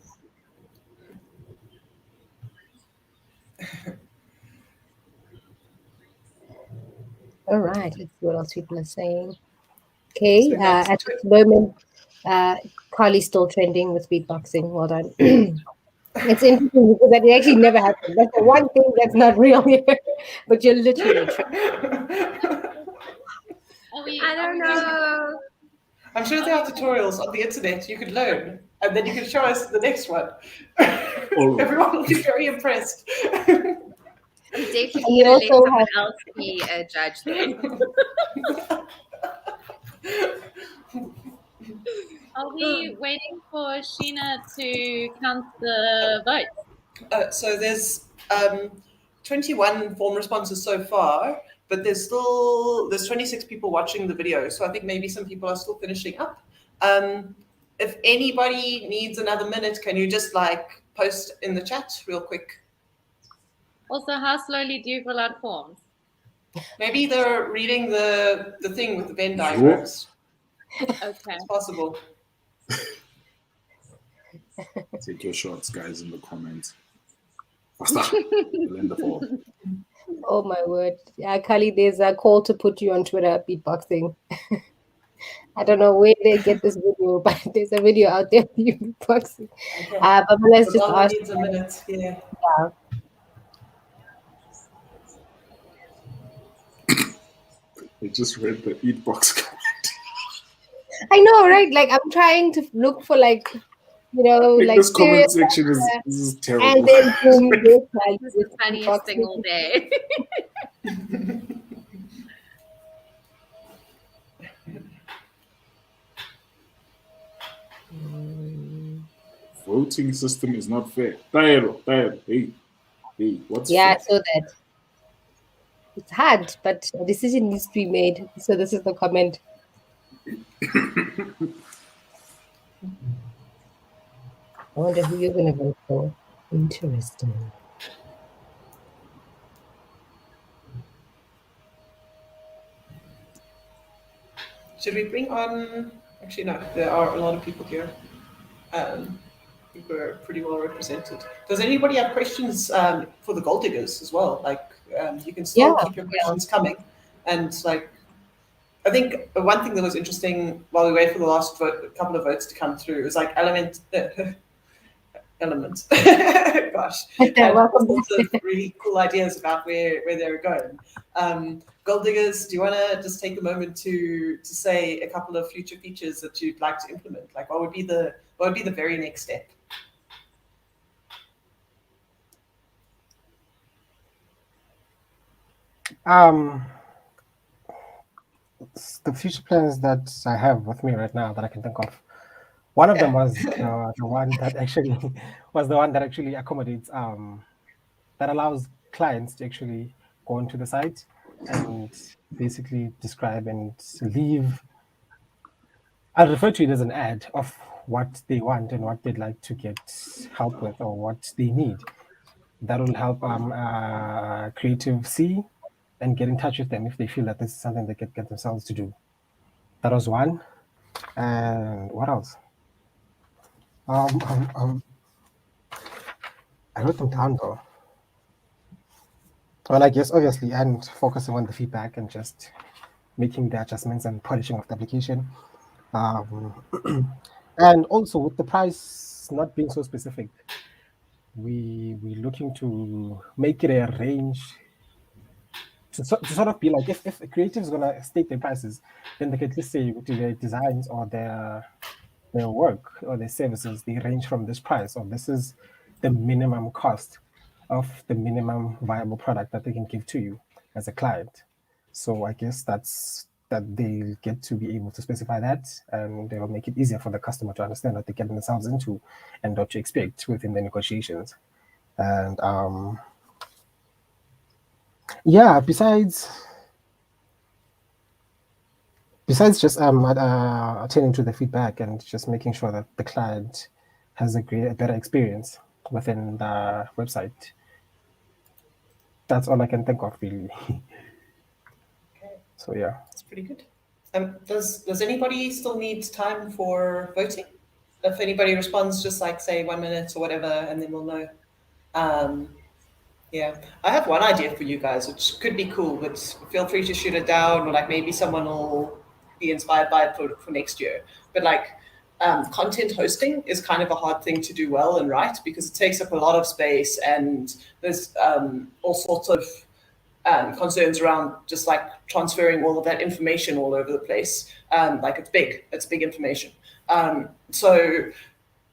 All right. Let's see what else people are saying. Okay. So that's At this moment, Carly's still trending with beatboxing. Well done. It's interesting because that actually never happened. That's the one thing that's not real here. But you're literally I don't know. I'm sure there are tutorials on the internet you could learn, and then you can show us the next one. Everyone will be very impressed. I'm definitely you going to let also someone else be a judge though. Are we waiting for Sheena to count the votes? So there's 21 form responses so far, but there's 26 people watching the video. So I think maybe some people are still finishing up. If anybody needs another minute, can you just like post in the chat real quick? Also, how slowly do you fill out forms? Maybe they're reading the thing with the Venn diagrams. Okay. It's possible. Take your shots, guys, in the comments. Faster. We'll end the form. Oh my word. Yeah, Kali, there's a call to put you on Twitter beatboxing. I don't know where they get this video, but there's a video out there for you beatboxing. Okay. But let's just Lala ask. needs a minute. Yeah. I just read the eat box comment. I know, right? Like, I'm trying to look for like like this comment serious section is terrible. and then boom, this This is the funniest thing all day. Voting system is not fair. Hey, what's yeah, fair? so that it's hard, but a decision needs to be made. So this is the comment. I wonder who you're gonna vote for. Interesting. Should we bring on? Actually, no. There are a lot of people here. I think we're pretty well represented. Does anybody have questions for the gold diggers as well? Like, you can still keep your questions coming. And like, I think one thing that was interesting while we wait for the last couple of votes to come through is like elements. Gosh, and lots of really cool ideas about where they're going. Gold diggers, do you want to just take a moment to say a couple of future features that you'd like to implement? Like, what would be the very next step? The future plans that I have with me right now that I can think of. One of them was the one that actually accommodates that allows clients to actually go onto the site and basically describe and leave. I'll refer to it as an ad of what they want and what they'd like to get help with or what they need. That will help creative see and get in touch with them if they feel that this is something they could get themselves to do. That was one. And what else? I wrote them down though. Well, I guess obviously, and focusing on the feedback and just making the adjustments and polishing of the application. And also with the price not being so specific, we're looking to make it a range to sort of be like if a creative is gonna state their prices, then they can just say to their designs or their work or their services, they range from this price, or this is the minimum cost of the minimum viable product that they can give to you as a client. So I guess that they'll get to be able to specify that, and they will make it easier for the customer to understand what they're getting themselves into and what to expect within the negotiations. And yeah, besides just attending to the feedback and just making sure that the client has a better experience within the website, that's all I can think of, really. Okay, So yeah, that's pretty good. Does anybody still need time for voting? If anybody responds, just like say 1 minute or whatever, and then we'll know. Yeah, I have one idea for you guys, which could be cool, but feel free to shoot it down, or like maybe someone will be inspired by it for next year. But like content hosting is kind of a hard thing to do well and right, because it takes up a lot of space, and there's all sorts of concerns around just like transferring all of that information all over the place. Like it's big information. So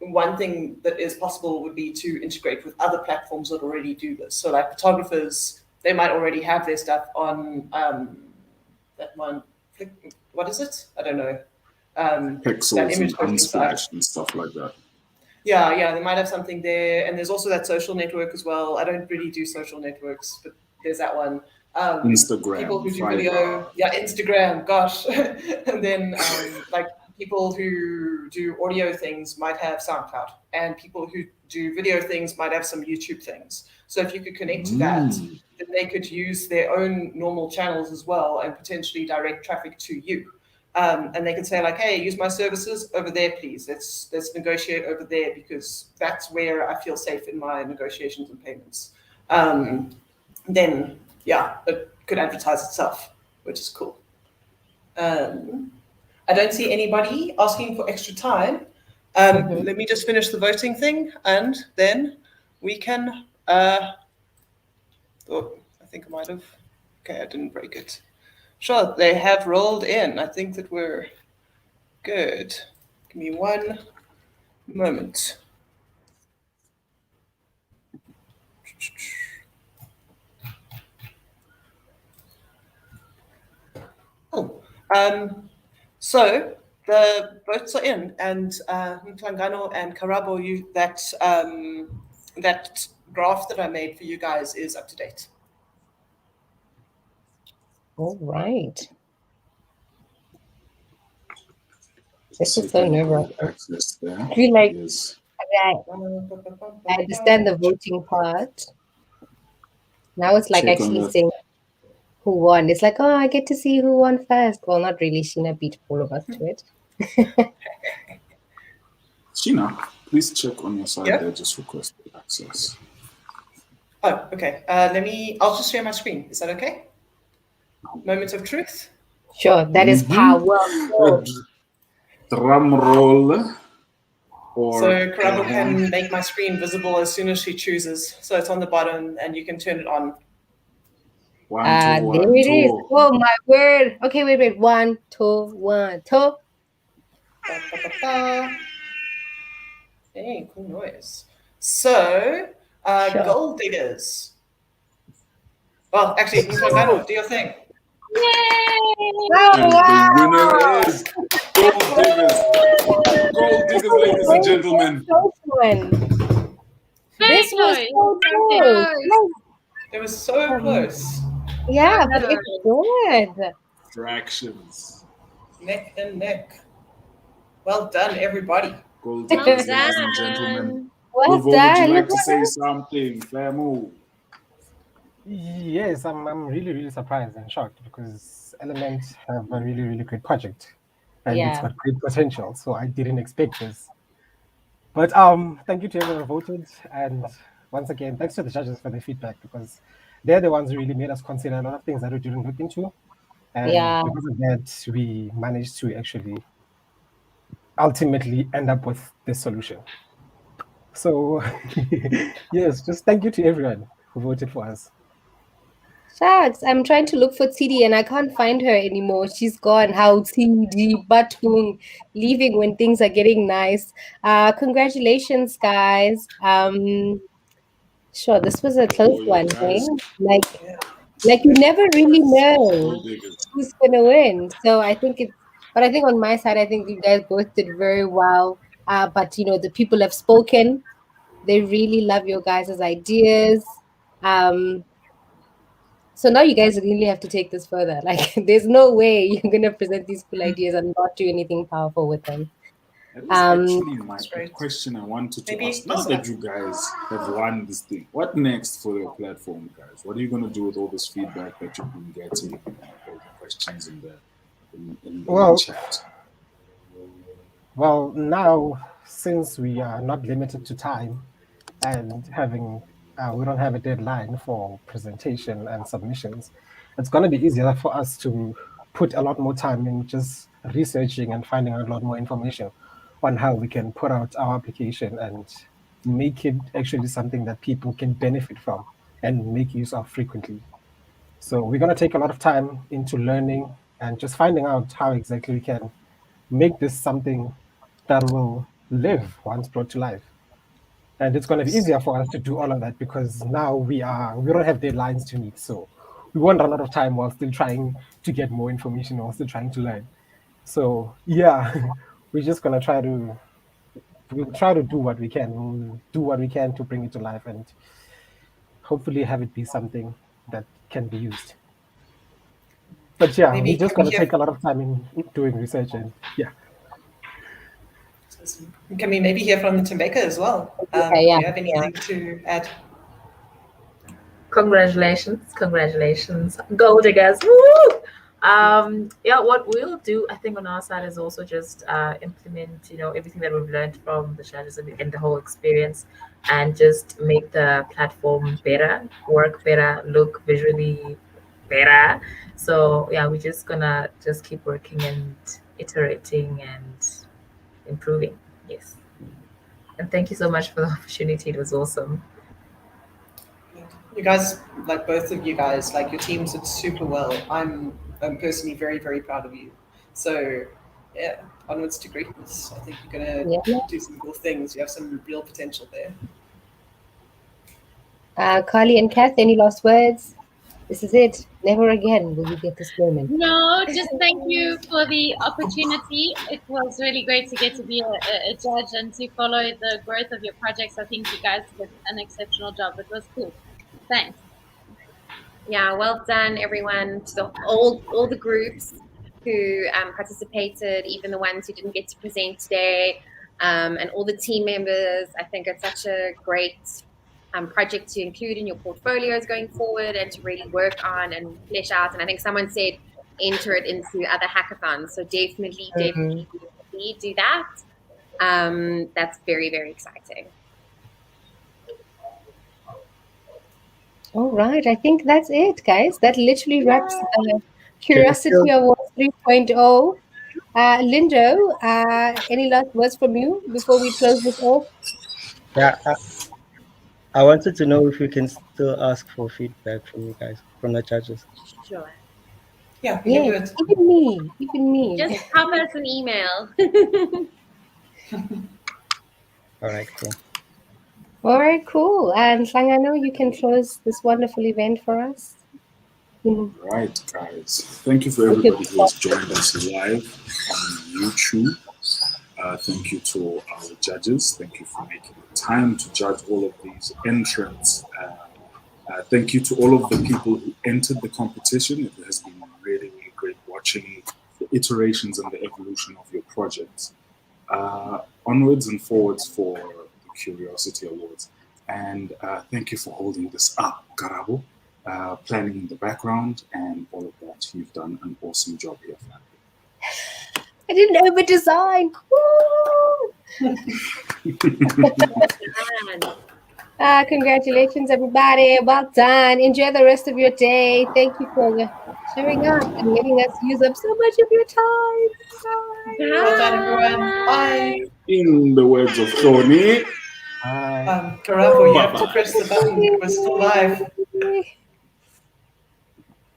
one thing that is possible would be to integrate with other platforms that already do this. So like photographers, they might already have their stuff on that one. What is it? I don't know. Pixels and Unsplash and stuff like that. Yeah, they might have something there. And there's also that social network as well. I don't really do social networks, but there's that one. Instagram. People who do video. Yeah, Instagram, gosh. And then like people who do audio things might have SoundCloud, and people who do video things might have some YouTube things. So if you could connect to that, then they could use their own normal channels as well and potentially direct traffic to you. And they can say like, hey, use my services over there, please. Let's negotiate over there, because that's where I feel safe in my negotiations and payments. Then, yeah, it could advertise itself, which is cool. I don't see anybody asking for extra time. Let me just finish the voting thing, and then we can, I think I might have, okay, I didn't break it. Sure, they have rolled in. I think that we're good. Give me one moment. Oh, so the votes are in, and Mhlangano and Karabo, that graph that I made for you guys is up to date. All right. This is so nerve-wracking. I feel like I understand the voting part. Now it's like actually saying who won. It's like, oh, I get to see who won first. Well, not really. Sheena beat all of us to it. Sheena, please check on your side there. Just request access. Oh, okay. I'll just share my screen. Is that okay? Moment of truth. Sure, that is power. Drum roll. So Karabo can make my screen visible as soon as she chooses. So it's on the bottom, and you can turn it on. There it is. Oh my word. Okay, wait. 1, 2, 1, 2. Hey, cool noise. So, gold diggers. Well, actually, Mhlangano, do your thing. Yay! And the winner is Gold Diggers. Gold Diggers, ladies and gentlemen. This was so close. It was so close. Yeah, but it's good. Fractions. Neck and neck. Well done, everybody. Gold Diggers, ladies and gentlemen. Well Would you done. like to say something? Fair move. Yes, I'm really, really surprised and shocked, because LMNT have a really, really great project, and it's got great potential. So I didn't expect this. But thank you to everyone who voted, and once again, thanks to the judges for their feedback, because they're the ones who really made us consider a lot of things that we didn't look into, and because of that, we managed to actually ultimately end up with this solution. So yes, just thank you to everyone who voted for us. Shucks, I'm trying to look for TD and I can't find her anymore. She's gone. How TD Batung, leaving when things are getting nice. Congratulations, guys. Sure, this was a close one, hey? Like Like you never really know Gold diggers. who's gonna win. So I think but I think on my side, I think you guys both did very well. But the people have spoken. They really love your guys' ideas. So now you guys really have to take this further. Like, there's no way you're gonna present these cool ideas and not do anything powerful with them. That is actually my great. question I wanted to Maybe ask. Now that you guys have won this thing, what next for your platform, guys? What are you going to do with all this feedback that you've been getting and all the questions in the chat? Well, now since we are not limited to time and we don't have a deadline for presentation and submissions, it's going to be easier for us to put a lot more time in just researching and finding out a lot more information on how we can put out our application and make it actually something that people can benefit from and make use of frequently. So we're going to take a lot of time into learning and just finding out how exactly we can make this something that will live once brought to life. And it's going to be easier for us to do all of that because now we don't have deadlines to meet. So we won't run out of time while still trying to get more information or still trying to learn. So yeah, we're just going to we'll try to do what we can. We'll do what we can to bring it to life and hopefully have it be something that can be used. But yeah, Maybe we're just can going we to hear- take a lot of time in doing research and yeah. Can we maybe hear from Tembeka as well? Yeah, Do you have anything to add? Congratulations, gold diggers! Woo! Yeah, what we'll do, I think, on our side is also just implement, everything that we've learned from the challenges and the whole experience, and just make the platform better, work better, look visually better. So yeah, we're just gonna just keep working and iterating and improving. Yes. And thank you so much for the opportunity. It was awesome. You guys, like both of you guys, like your teams did super well. I'm personally very, very proud of you. So yeah, onwards to greatness. I think you're gonna do some cool things. You have some real potential there. Carly and Kath, any last words? This is it. Never again will we get this moment. No, just thank you for the opportunity. It was really great to get to be a judge and to follow the growth of your projects. I think you guys did an exceptional job. It was cool. Thanks. Yeah, well done, everyone. To all the groups who participated, even the ones who didn't get to present today, and all the team members. I think it's such a great project to include in your portfolios going forward and to really work on and flesh out. And I think someone said enter it into other hackathons. So definitely do that. That's very, very exciting. All right, I think that's it, guys. That literally wraps Curiosity Awards 3.0. Lindo, any last words from you before we close this off? Yeah, I wanted to know if we can still ask for feedback from you guys, from the judges. Sure. Yeah, we can do it. Even me. Just pop us an email. All right, cool. All right, cool. And Sangano, you can close this wonderful event for us. Right, guys. Thank you for everybody who has joined us live on YouTube. Thank you to our judges. Thank you for making the time to judge all of these entrants. Thank you to all of the people who entered the competition. It has been really, really great watching the iterations and the evolution of your projects. Onwards and forwards for the Curiosity Awards. And thank you for holding this up, Karabo. Planning in the background and all of that. You've done an awesome job here, family. I didn't over design. Congratulations, everybody. Well done. Enjoy the rest of your day. Thank you for showing up and letting us use up so much of your time. Bye. Well done, everyone. Bye. In the words of Tony. Karabo, you have to press the button. We're still live.